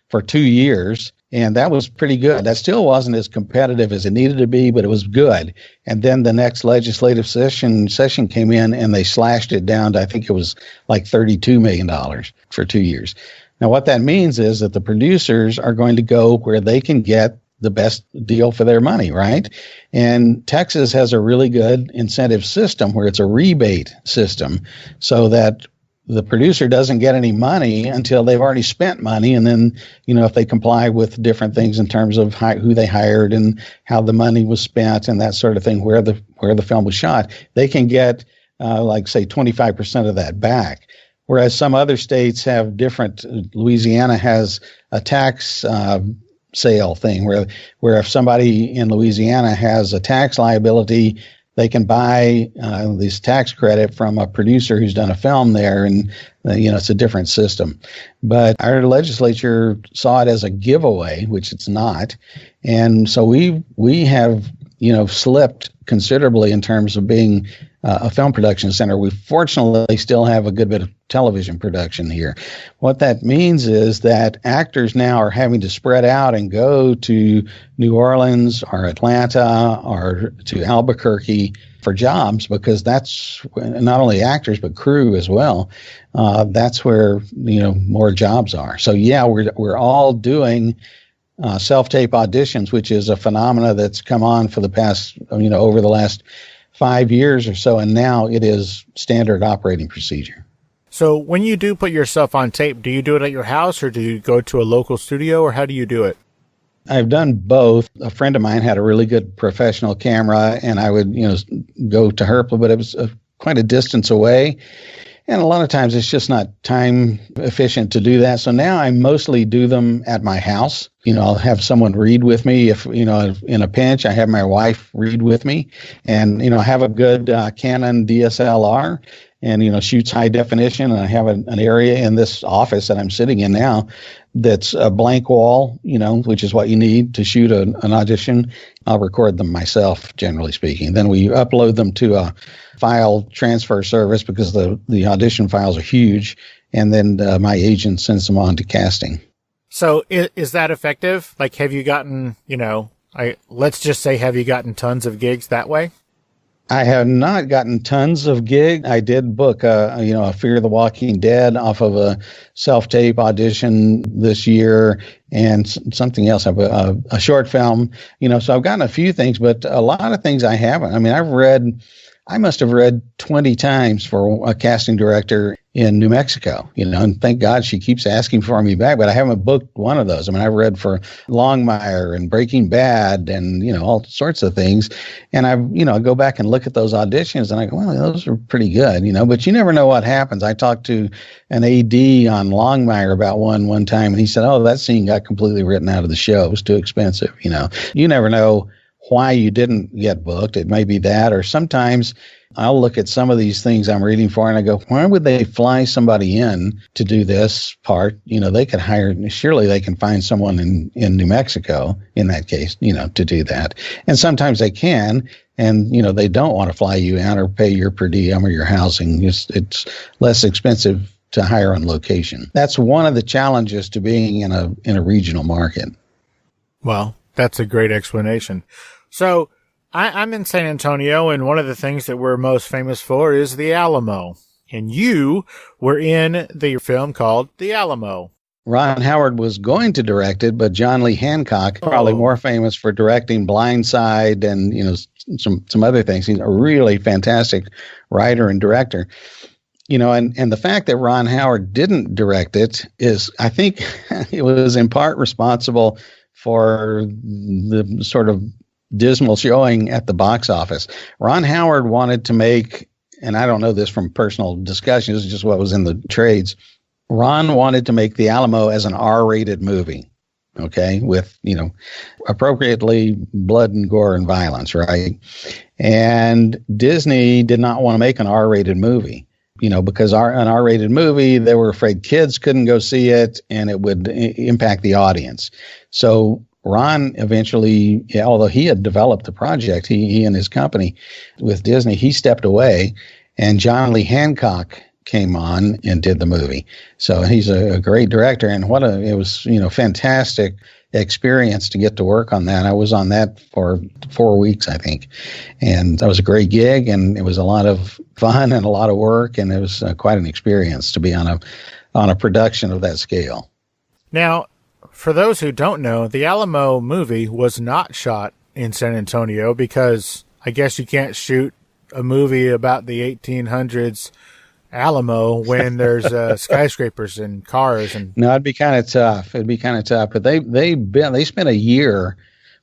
for 2 years. And that was pretty good. That still wasn't as competitive as it needed to be, but it was good. And then the next legislative session came in and they slashed it down to, I think it was like $32 million for 2 years. Now, what that means is that the producers are going to go where they can get the best deal for their money, right? And Texas has a really good incentive system where it's a rebate system so that the producer doesn't get any money until they've already spent money. And then, you know, if they comply with different things in terms of who they hired and how the money was spent and that sort of thing, where the film was shot, they can get, like, say, 25% of that back. Whereas some other states have different. Louisiana has a tax sale thing where if somebody in Louisiana has a tax liability, they can buy this tax credit from a producer who's done a film there, and it's a different system. But our legislature saw it as a giveaway, which it's not, and so we have slipped considerably in terms of being a film production center. We fortunately still have a good bit of television production here. What that means is that actors now are having to spread out and go to New Orleans or Atlanta or to Albuquerque for jobs, because that's not only actors but crew as well. That's where more jobs are. So yeah, we're all doing self-tape auditions, which is a phenomena that's come on for the past over the last 5 years or so, and now it is standard operating procedure. So when you do put yourself on tape, do you do it at your house or do you go to a local studio, or how do you do it? I've done both. A friend of mine had a really good professional camera, and I would go to her, but it was quite a distance away. And a lot of times it's just not time efficient to do that. So now I mostly do them at my house. I'll have someone read with me. If, in a pinch, I have my wife read with me, and, I have a good Canon DSLR and, shoots high definition. And I have an area in this office that I'm sitting in now that's a blank wall, which is what you need to shoot an audition. I'll record them myself, generally speaking. Then we upload them to a file transfer service because the audition files are huge. And then my agent sends them on to casting. So is that effective? Like, have you gotten, let's just say, have you gotten tons of gigs that way? I have not gotten tons of gigs. I did book a Fear the Walking Dead off of a self-tape audition this year, and something else, a short film, so I've gotten a few things, but a lot of things I haven't. I mean, I must have read 20 times for a casting director in New Mexico, and thank God she keeps asking for me back, but I haven't booked one of those. I mean, I've read for Longmire and Breaking Bad and, all sorts of things. And I go back and look at those auditions and I go, well, those are pretty good, but you never know what happens. I talked to an AD on Longmire about one time, and he said, oh, that scene got completely written out of the show. It was too expensive. You never know why you didn't get booked. It may be that, or sometimes I'll look at some of these things I'm reading for and I go, why would they fly somebody in to do this part? They could surely they can find someone in New Mexico in that case, to do that. And sometimes they can, and, they don't want to fly you out or pay your per diem or your housing. It's less expensive to hire on location. That's one of the challenges to being in a regional market. Well, that's a great explanation. So I'm in San Antonio, and one of the things that we're most famous for is the Alamo. And you were in the film called The Alamo. Ron Howard was going to direct it, but John Lee Hancock, probably more famous for directing Blind Side and, some other things. He's a really fantastic writer and director. And the fact that Ron Howard didn't direct it is, I think, it was in part responsible for the sort of dismal showing at the box office. Ron Howard wanted to make, and I don't know this from personal discussions, this is just what was in the trades. Ron wanted to make The Alamo as an R-rated movie, okay, with, appropriately blood and gore and violence, right? And Disney did not want to make an R-rated movie, because an R-rated movie, they were afraid kids couldn't go see it and it would impact the audience. So Ron eventually, although he had developed the project, he and his company with Disney, he stepped away, and John Lee Hancock came on and did the movie. So he's a great director, and it was fantastic experience to get to work on that. I was on that for 4 weeks, I think, and that was a great gig, and it was a lot of fun and a lot of work, and it was quite an experience to be on a production of that scale. Now, for those who don't know, the Alamo movie was not shot in San Antonio because I guess you can't shoot a movie about the 1800s Alamo when there's skyscrapers and cars. And no, it'd be kind of tough. But they spent a year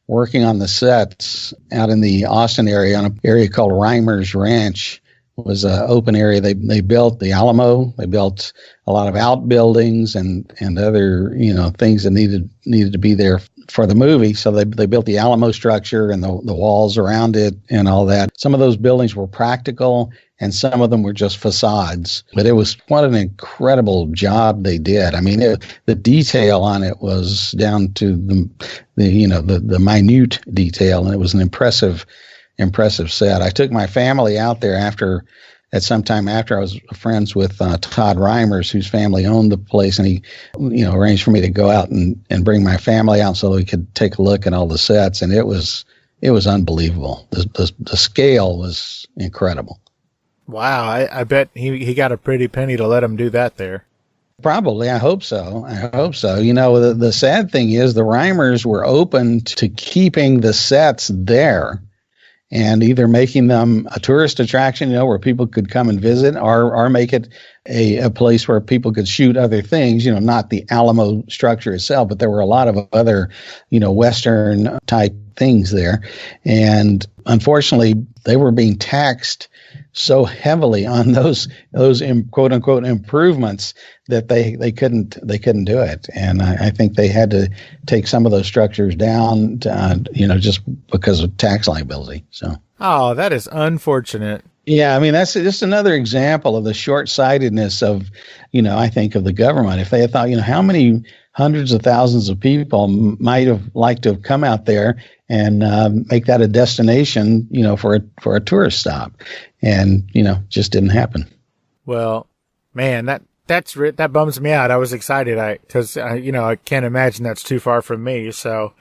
working on the sets out in the Austin area on an area called Reimer's Ranch. It was an open area. They built the Alamo. They built a lot of outbuildings and other things that needed to be there for the movie. So they built the Alamo structure and the walls around it and all that. Some of those buildings were practical, and some of them were just facades. But it was what an incredible job they did. I mean, the detail on it was down to the minute detail, and it was an impressive set. I took my family out there at some time after. I was friends with Todd Reimers, whose family owned the place, and he arranged for me to go out and bring my family out so we could take a look at all the sets, and it was unbelievable. The scale was incredible. Wow, I bet he got a pretty penny to let him do that there. Probably. I hope so. The sad thing is the Reimers were open to keeping the sets there and either making them a tourist attraction, where people could come and visit, or make it a place where people could shoot other things, not the Alamo structure itself, but there were a lot of other, Western type things there. And unfortunately, they were being taxed so heavily on those quote unquote improvements that they couldn't do it. And I think they had to take some of those structures down just because of tax liability. So that is unfortunate. Yeah, I mean, that's just another example of the short-sightedness of I think of the government. If they had thought, how many hundreds of thousands of people might have liked to have come out there and make that a destination, for a tourist stop, and just didn't happen. Well, man, that bums me out. I was excited, because I can't imagine that's too far from me. So,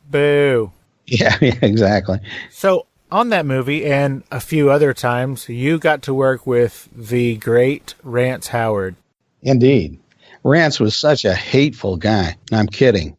boo. Yeah, exactly. So on that movie and a few other times, you got to work with the great Rance Howard. Indeed. Rance was such a hateful guy. I'm kidding.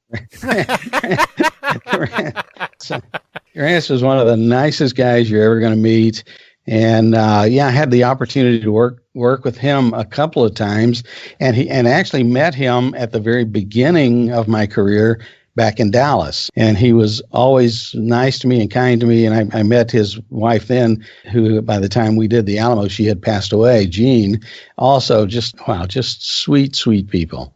Rance was one of the nicest guys you're ever going to meet. And I had the opportunity to work with him a couple of times, and actually met him at the very beginning of my career back in Dallas. And he was always nice to me and kind to me. And I met his wife then, who by the time we did the Alamo, she had passed away, Jean. Also, just sweet, sweet people.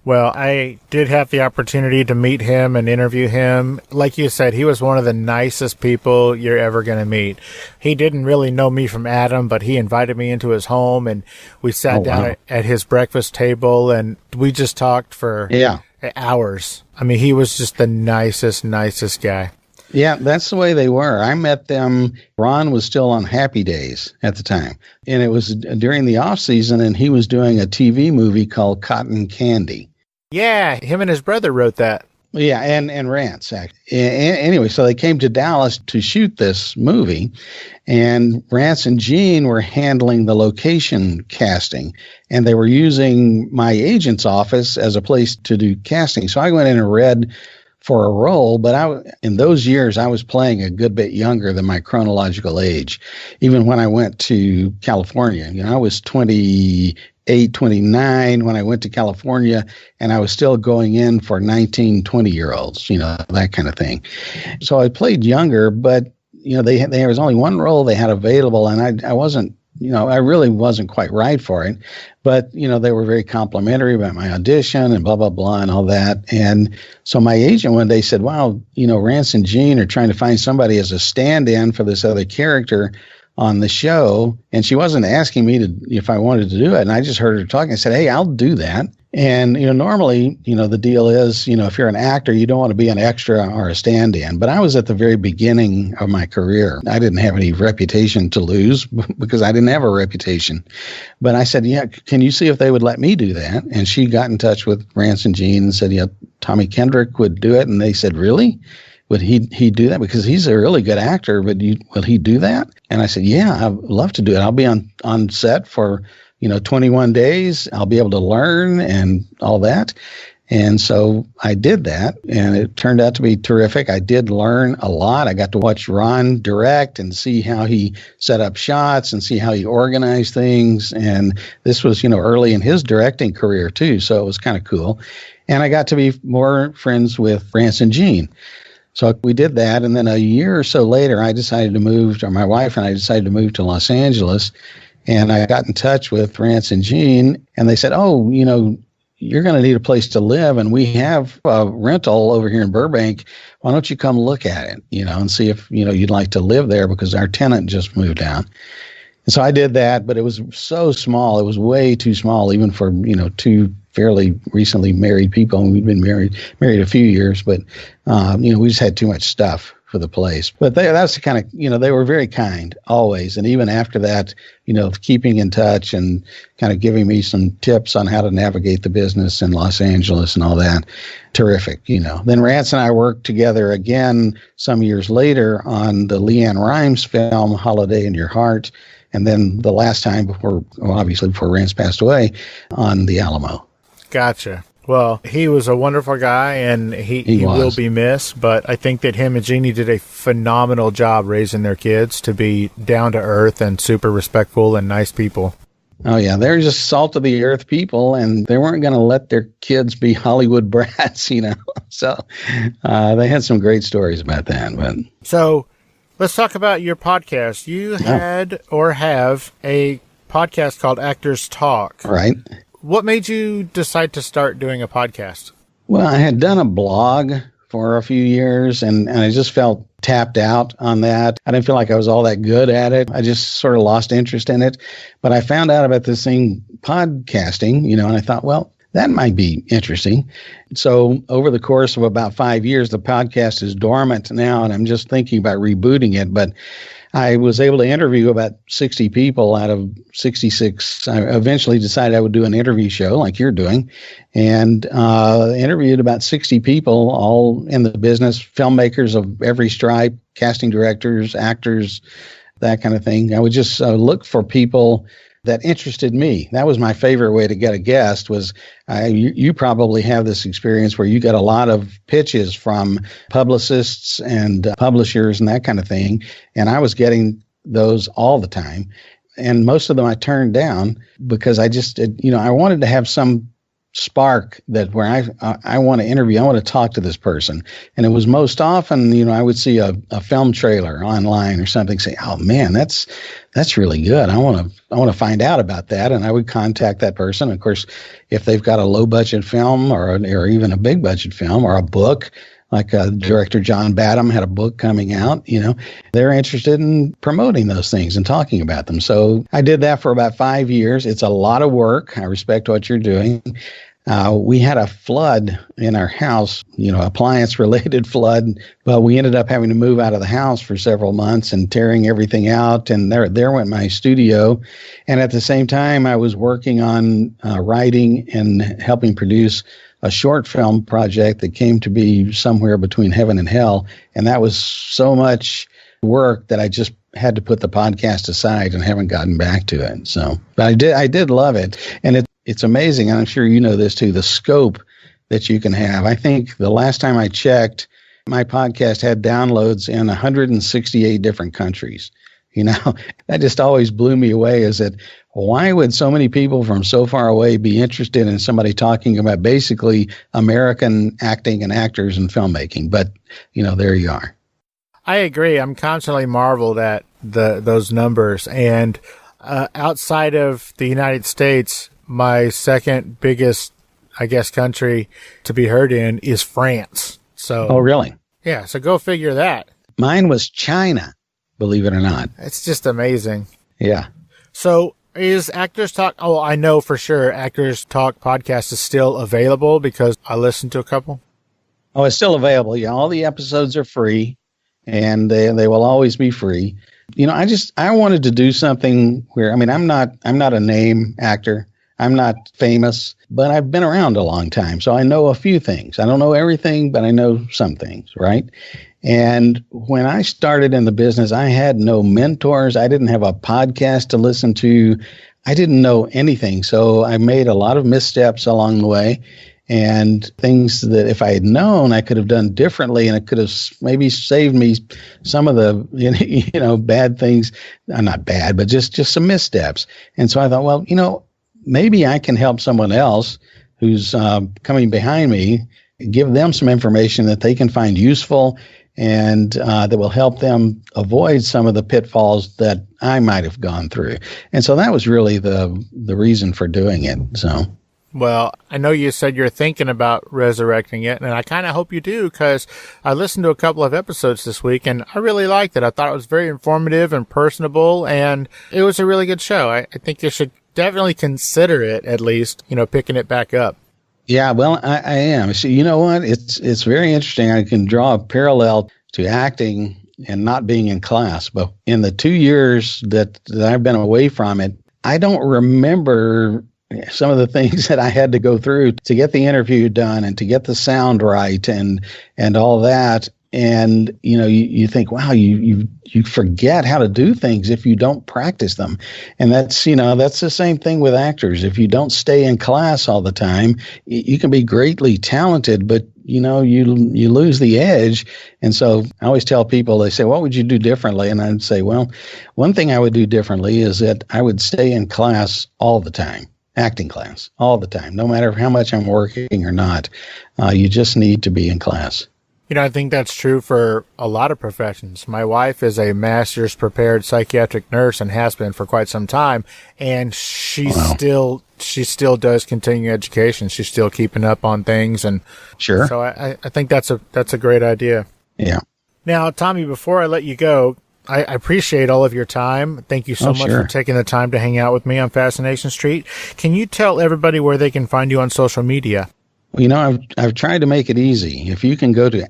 Well, I did have the opportunity to meet him and interview him. Like you said, he was one of the nicest people you're ever going to meet. He didn't really know me from Adam, but he invited me into his home, and we sat down at his breakfast table, and we just talked for hours. I mean, he was just the nicest guy. Yeah, that's the way they were. I met them. Ron was still on Happy Days at the time, and it was during the off season, and he was doing a TV movie called Cotton Candy. Yeah, him and his brother wrote that. Yeah, and Rance. Anyway, so they came to Dallas to shoot this movie, and Rance and Gene were handling the location casting, and they were using my agent's office as a place to do casting. So I went in and read for a role, but in those years, I was playing a good bit younger than my chronological age. Even when I went to California, I was 28, 29 when I went to California, and I was still going in for 19, 20-year-olds, that kind of thing. So I played younger, but, there was only one role they had available, and I wasn't, I really wasn't quite right for it. But, they were very complimentary about my audition and blah, blah, blah, and all that. And so my agent one day said, wow, Rance and Gene are trying to find somebody as a stand-in for this other character on the show. And she wasn't asking me if I wanted to do it. And I just heard her talking. I said, hey, I'll do that. And, normally, the deal is, if you're an actor, you don't want to be an extra or a stand-in. But I was at the very beginning of my career. I didn't have any reputation to lose because I didn't have a reputation. But I said, yeah, can you see if they would let me do that? And she got in touch with Rance and Gene and said, yeah, Tommy Kendrick would do it. And they said, really? Would he do that? Because he's a really good actor, but will he do that? And I said, yeah, I'd love to do it. I'll be on set for 21 days. I'll be able to learn and all that. And so I did that, and it turned out to be terrific. I did learn a lot. I got to watch Ron direct and see how he set up shots and see how he organized things. And this was, early in his directing career too. So it was kind of cool. And I got to be more friends with Rance and Gene. So we did that. And then a year or so later, my wife and I decided to move to Los Angeles. And I got in touch with Rance and Gene, and they said, oh, you're going to need a place to live, and we have a rental over here in Burbank. Why don't you come look at it, and see if, you'd like to live there, because our tenant just moved down. And so I did that, but it was so small. It was way too small, even for, two fairly recently married people. And we've been married a few years, but, we just had too much stuff for the place. But that's the kind of, they were very kind always. And even after that, keeping in touch and kind of giving me some tips on how to navigate the business in Los Angeles and all that. Terrific, Then Rance and I worked together again some years later on the Leanne Rimes film, Holiday in Your Heart. And then the last time before Rance passed away, on The Alamo. Gotcha. Well, he was a wonderful guy, and he will be missed, but I think that him and Jeannie did a phenomenal job raising their kids to be down to earth and super respectful and nice people. Oh, yeah. They're just salt of the earth people, and they weren't going to let their kids be Hollywood brats, So they had some great stories about that. But so let's talk about your podcast. You had or have a podcast called Actors Talk. Right. What made you decide to start doing a podcast? Well, I had done a blog for a few years, and I just felt tapped out on that. I didn't feel like I was all that good at it. I just sort of lost interest in it. But I found out about this thing, podcasting, and I thought, well, that might be interesting. So over the course of about 5 years, the podcast is dormant now, and I'm just thinking about rebooting it. But I was able to interview about 60 people out of 66. I eventually decided I would do an interview show like you're doing, and interviewed about 60 people, all in the business, filmmakers of every stripe, casting directors, actors, that kind of thing. I would just look for people that interested me. That was my favorite way to get a guest. Was you probably have this experience where you get a lot of pitches from publicists and publishers and that kind of thing. And I was getting those all the time. And most of them I turned down because I just, I wanted to have some spark that where I want to interview, I want to talk to this person. And it was most often, I would see a film trailer online or something, say, oh man, that's really good. I want to find out about that. And I would contact that person. Of course, if they've got a low budget film or even a big budget film or a book, like director John Badham had a book coming out, they're interested in promoting those things and talking about them. So I did that for about 5 years. It's a lot of work. I respect what you're doing. We had a flood in our house, appliance-related flood, but we ended up having to move out of the house for several months and tearing everything out, and there went my studio. And at the same time, I was working on writing and helping produce a short film project that came to be Somewhere Between Heaven and Hell, and that was so much work that I just had to put the podcast aside and haven't gotten back to it. So, but I did love it, and it's amazing, and I'm sure you know this too, the scope that you can have. I think the last time I checked, my podcast had downloads in 168 different countries. That just always blew me away, is that why would so many people from so far away be interested in somebody talking about basically American acting and actors and filmmaking? But, there you are. I agree. I'm constantly marveled at those numbers. And outside of the United States, my second biggest, I guess, country to be heard in is France. So, oh, really? Yeah. So go figure that. Mine was China, believe it or not. It's just amazing. Yeah. So is Actors Talk? Oh, I know for sure Actors Talk podcast is still available because I listened to a couple. Oh, it's still available. Yeah. All the episodes are free, and they will always be free. I wanted to do something where, I'm not a name actor. I'm not famous, but I've been around a long time, so I know a few things. I don't know everything, but I know some things, right? And when I started in the business, I had no mentors. I didn't have a podcast to listen to. I didn't know anything, so I made a lot of missteps along the way, and things that if I had known, I could have done differently, and it could have maybe saved me some of the bad things. Not bad, but just some missteps. And so I thought, well, maybe I can help someone else who's coming behind me, give them some information that they can find useful and that will help them avoid some of the pitfalls that I might have gone through. And so that was really the reason for doing it. So, well, I know you said you're thinking about resurrecting it, and I kind of hope you do, because I listened to a couple of episodes this week, and I really liked it. I thought it was very informative and personable, and it was a really good show. I think you should definitely consider it, at least, picking it back up. Yeah, well, I am. See, you know what? It's very interesting. I can draw a parallel to acting and not being in class. But in the 2 years that I've been away from it, I don't remember some of the things that I had to go through to get the interview done and to get the sound right and all that. And, you think, wow, you forget how to do things if you don't practice them. And that's the same thing with actors. If you don't stay in class all the time, you can be greatly talented, but, you lose the edge. And so I always tell people, they say, what would you do differently? And I'd say, well, one thing I would do differently is that I would stay in class all the time. Acting class all the time, no matter how much I'm working or not. You just need to be in class. I think that's true for a lot of professions. My wife is a master's prepared psychiatric nurse and has been for quite some time, and she still does continuing education. She's still keeping up on things, and sure. So I think that's a great idea. Yeah. Now, Tommy, before I let you go, I appreciate all of your time. Thank you so much for taking the time to hang out with me on Fascination Street. Can you tell everybody where they can find you on social media? Well, I've tried to make it easy. If you can go to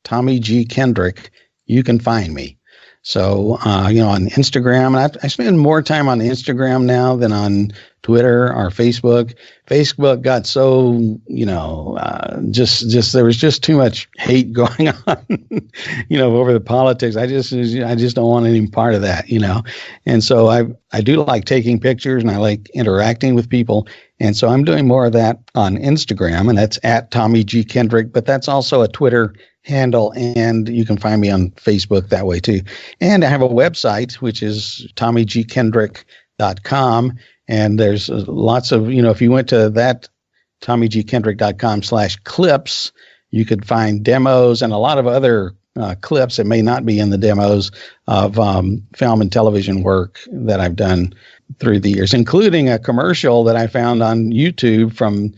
@TommyG you can find me. So, on Instagram, and I spend more time on Instagram now than on Twitter or Facebook. Facebook got so, there was just too much hate going on, over the politics. I just don't want any part of that, And so I do like taking pictures and I like interacting with people. And so I'm doing more of that on Instagram, and that's @TommyG but that's also a Twitter handle, and you can find me on Facebook that way too. And I have a website, which is TommyGKendrick.com, and there's lots of, if you went to that TommyGKendrick.com/clips, you could find demos and a lot of other clips that may not be in the demos of film and television work that I've done through the years, including a commercial that I found on YouTube from,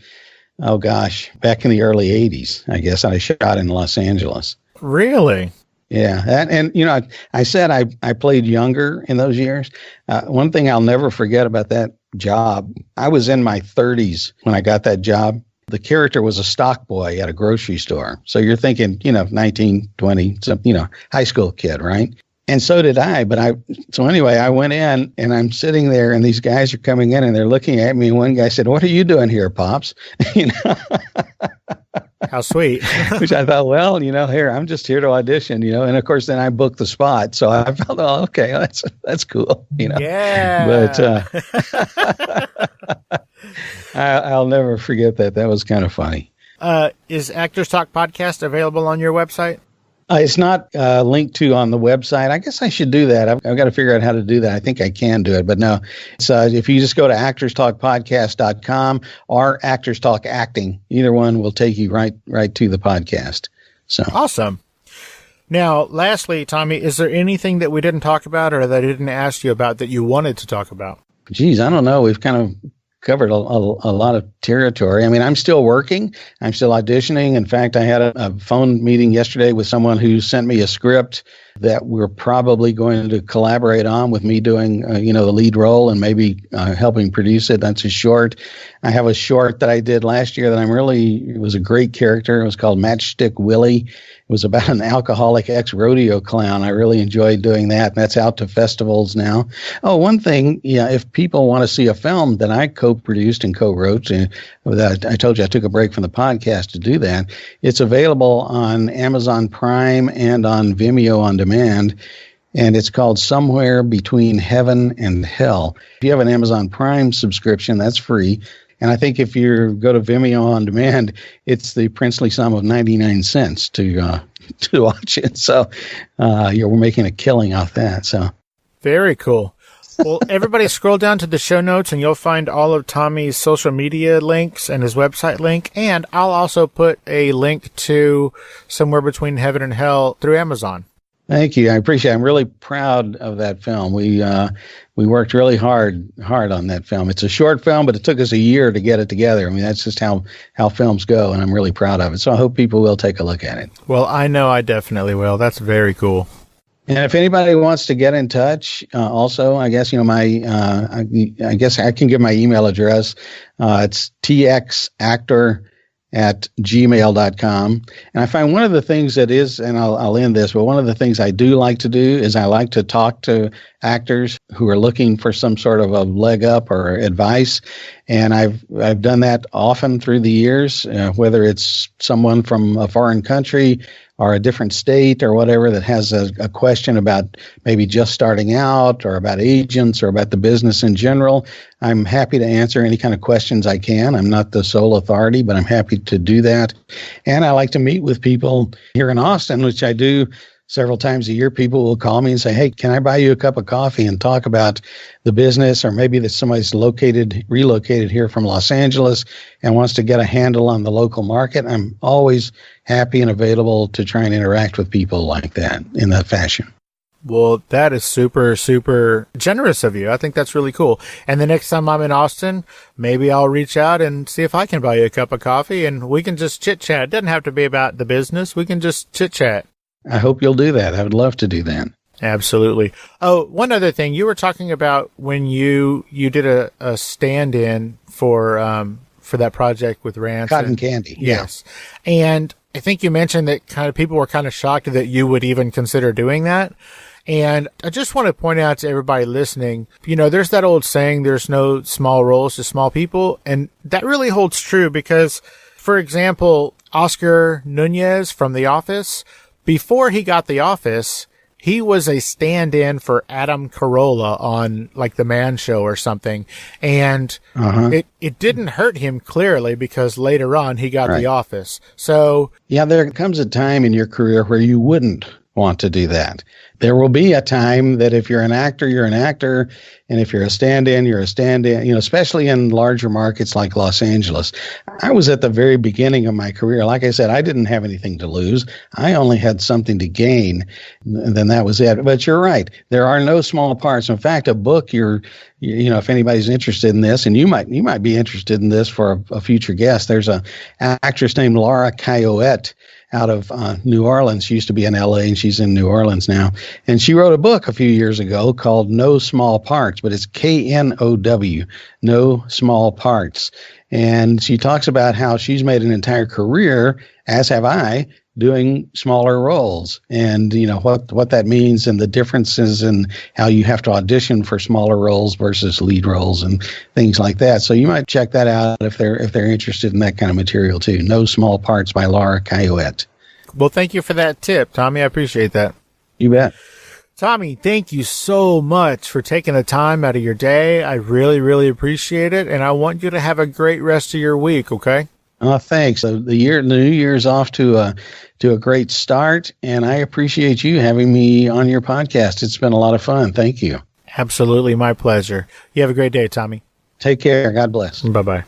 back in the early 80s, I guess, I shot in Los Angeles. Really? Yeah. I said I played younger in those years. One thing I'll never forget about that job. I was in my 30s when I got that job. The character was a stock boy at a grocery store. So you're thinking, 19, 20, high school kid, right? And so did I. So anyway, I went in and I'm sitting there and these guys are coming in and they're looking at me. And one guy said, "What are you doing here, Pops?" How sweet. Which I thought, well, here, I'm just here to audition, and of course then I booked the spot. So I felt, oh, okay, that's cool, Yeah. But I'll never forget that. That was kind of funny. Is Actors Talk Podcast available on your website? It's not linked to on the website. I guess I should do that. I've got to figure out how to do that. I think I can do it, but no. It's if you just go to actorstalkpodcast.com or Actors Talk Acting, either one will take you right to the podcast. So awesome. Now, lastly, Tommy, is there anything that we didn't talk about or that I didn't ask you about that you wanted to talk about? Geez, I don't know. We've kind of covered a lot of territory. I mean, I'm still working. I'm still auditioning. In fact, I had a phone meeting yesterday with someone who sent me a script that we're probably going to collaborate on with me doing, the lead role and maybe helping produce it. That's a short. I have a short that I did last year that it was a great character. It was called Matchstick Willie. It was about an alcoholic ex-rodeo clown. I really enjoyed doing that. And that's out to festivals now. Oh, one thing, if people want to see a film that I co-produced and co-wrote, I told you I took a break from the podcast to do that. It's available on Amazon Prime and on Vimeo on demand. And it's called Somewhere Between Heaven and Hell. If you have an Amazon Prime subscription, that's free. And I think if you go to Vimeo on demand, it's the princely sum of 99 cents to watch it. So we're making a killing off that. So very cool. Well, everybody scroll down to the show notes and you'll find all of Tommy's social media links and his website link. And I'll also put a link to Somewhere Between Heaven and Hell through Amazon. Thank you. I appreciate it. I'm really proud of that film. We worked really hard on that film. It's a short film, but it took us a year to get it together. I mean, that's just how films go, and I'm really proud of it. So I hope people will take a look at it. Well, I know I definitely will. That's very cool. And if anybody wants to get in touch, also, I guess, I guess I can give my email address. It's txactor@gmail.com. And I find one of the things that is, and I'll end this, but one of the things I do like to do is I like to talk to actors who are looking for some sort of a leg up or advice. And I've done that often through the years, whether it's someone from a foreign country or a different state or whatever that has a question about maybe just starting out or about agents or about the business in general. I'm happy to answer any kind of questions I can. I'm not the sole authority, but I'm happy to do that. And I like to meet with people here in Austin, which I do several times a year. People will call me and say, "Hey, can I buy you a cup of coffee and talk about the business?" Or maybe that somebody's relocated here from Los Angeles and wants to get a handle on the local market. I'm always happy and available to try and interact with people like that in that fashion. Well, that is super, super generous of you. I think that's really cool. And the next time I'm in Austin, maybe I'll reach out and see if I can buy you a cup of coffee and we can just chit chat. It doesn't have to be about the business. We can just chit chat. I hope you'll do that. I would love to do that. Absolutely. Oh, one other thing. You were talking about when you did a stand-in for that project with Rance. Cotton Candy. Yes. Yeah. And I think you mentioned that kind of people were kind of shocked that you would even consider doing that. And I just want to point out to everybody listening, there's that old saying, there's no small roles, just small people. And that really holds true because, for example, Oscar Nunez from The Office, before he got The Office, he was a stand-in for Adam Carolla on like The Man Show or something. And it didn't hurt him clearly because later on he got The Office. So yeah, there comes a time in your career where you wouldn't want to do that. There will be a time that if you're an actor, you're an actor. And if you're a stand-in, you're a stand-in, especially in larger markets like Los Angeles. I was at the very beginning of my career. Like I said, I didn't have anything to lose. I only had something to gain. And then that was it. But you're right. There are no small parts. In fact, a book, if anybody's interested in this, and you might be interested in this for a future guest, there's a actress named Laura Coyote out of New Orleans. She used to be in LA and she's in New Orleans now. And she wrote a book a few years ago called No Small Parts. parts, but it's KNOW, no small parts. And she talks about how she's made an entire career, as have I, doing smaller roles, and what that means, and the differences in how you have to audition for smaller roles versus lead roles and things like that. So you might check that out if they're interested in that kind of material too. No Small Parts by Laura Coyote. Well, thank you for that tip, Tommy. I appreciate that. You bet. Tommy, thank you so much for taking the time out of your day. I really, really appreciate it, and I want you to have a great rest of your week, okay? Oh, thanks. The new year's off to a great start, and I appreciate you having me on your podcast. It's been a lot of fun. Thank you. Absolutely, my pleasure. You have a great day, Tommy. Take care. God bless. Bye-bye.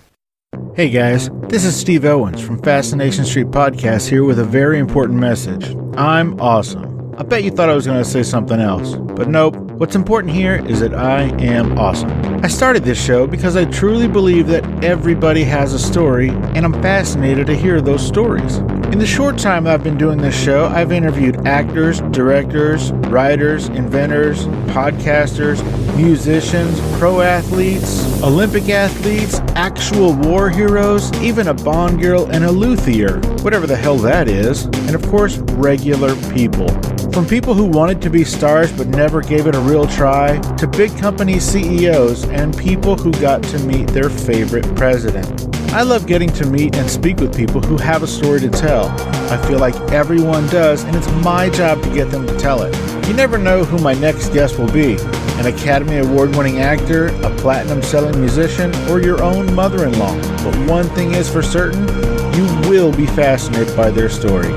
Hey guys, this is Steve Owens from Fascination Street Podcast here with a very important message. I'm awesome. I bet you thought I was going to say something else, but nope. What's important here is that I am awesome. I started this show because I truly believe that everybody has a story, and I'm fascinated to hear those stories. In the short time that I've been doing this show, I've interviewed actors, directors, writers, inventors, podcasters, musicians, pro athletes, Olympic athletes, actual war heroes, even a Bond girl and a luthier, whatever the hell that is, and of course, regular people. From people who wanted to be stars but never gave it a real try, to big company CEOs and people who got to meet their favorite president. I love getting to meet and speak with people who have a story to tell. I feel like everyone does, and it's my job to get them to tell it. You never know who my next guest will be. An Academy Award-winning actor, a platinum-selling musician, or your own mother-in-law. But one thing is for certain, you will be fascinated by their story.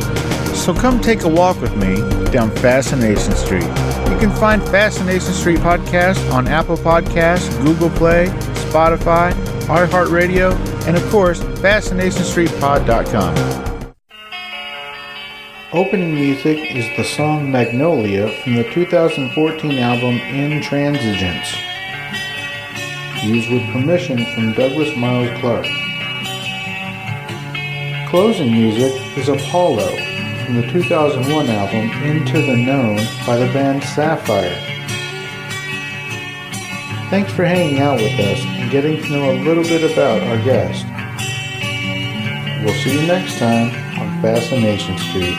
So come take a walk with me down Fascination Street. You can find Fascination Street Podcast on Apple Podcasts, Google Play, Spotify, iHeartRadio, and of course, FascinationStreetPod.com. Opening music is the song Magnolia from the 2014 album Intransigence, used with permission from Douglas Miles Clark. Closing music is Apollo from the 2001 album Into the Known by the band Sapphire. Thanks for hanging out with us and getting to know a little bit about our guest. We'll see you next time on Fascination Street.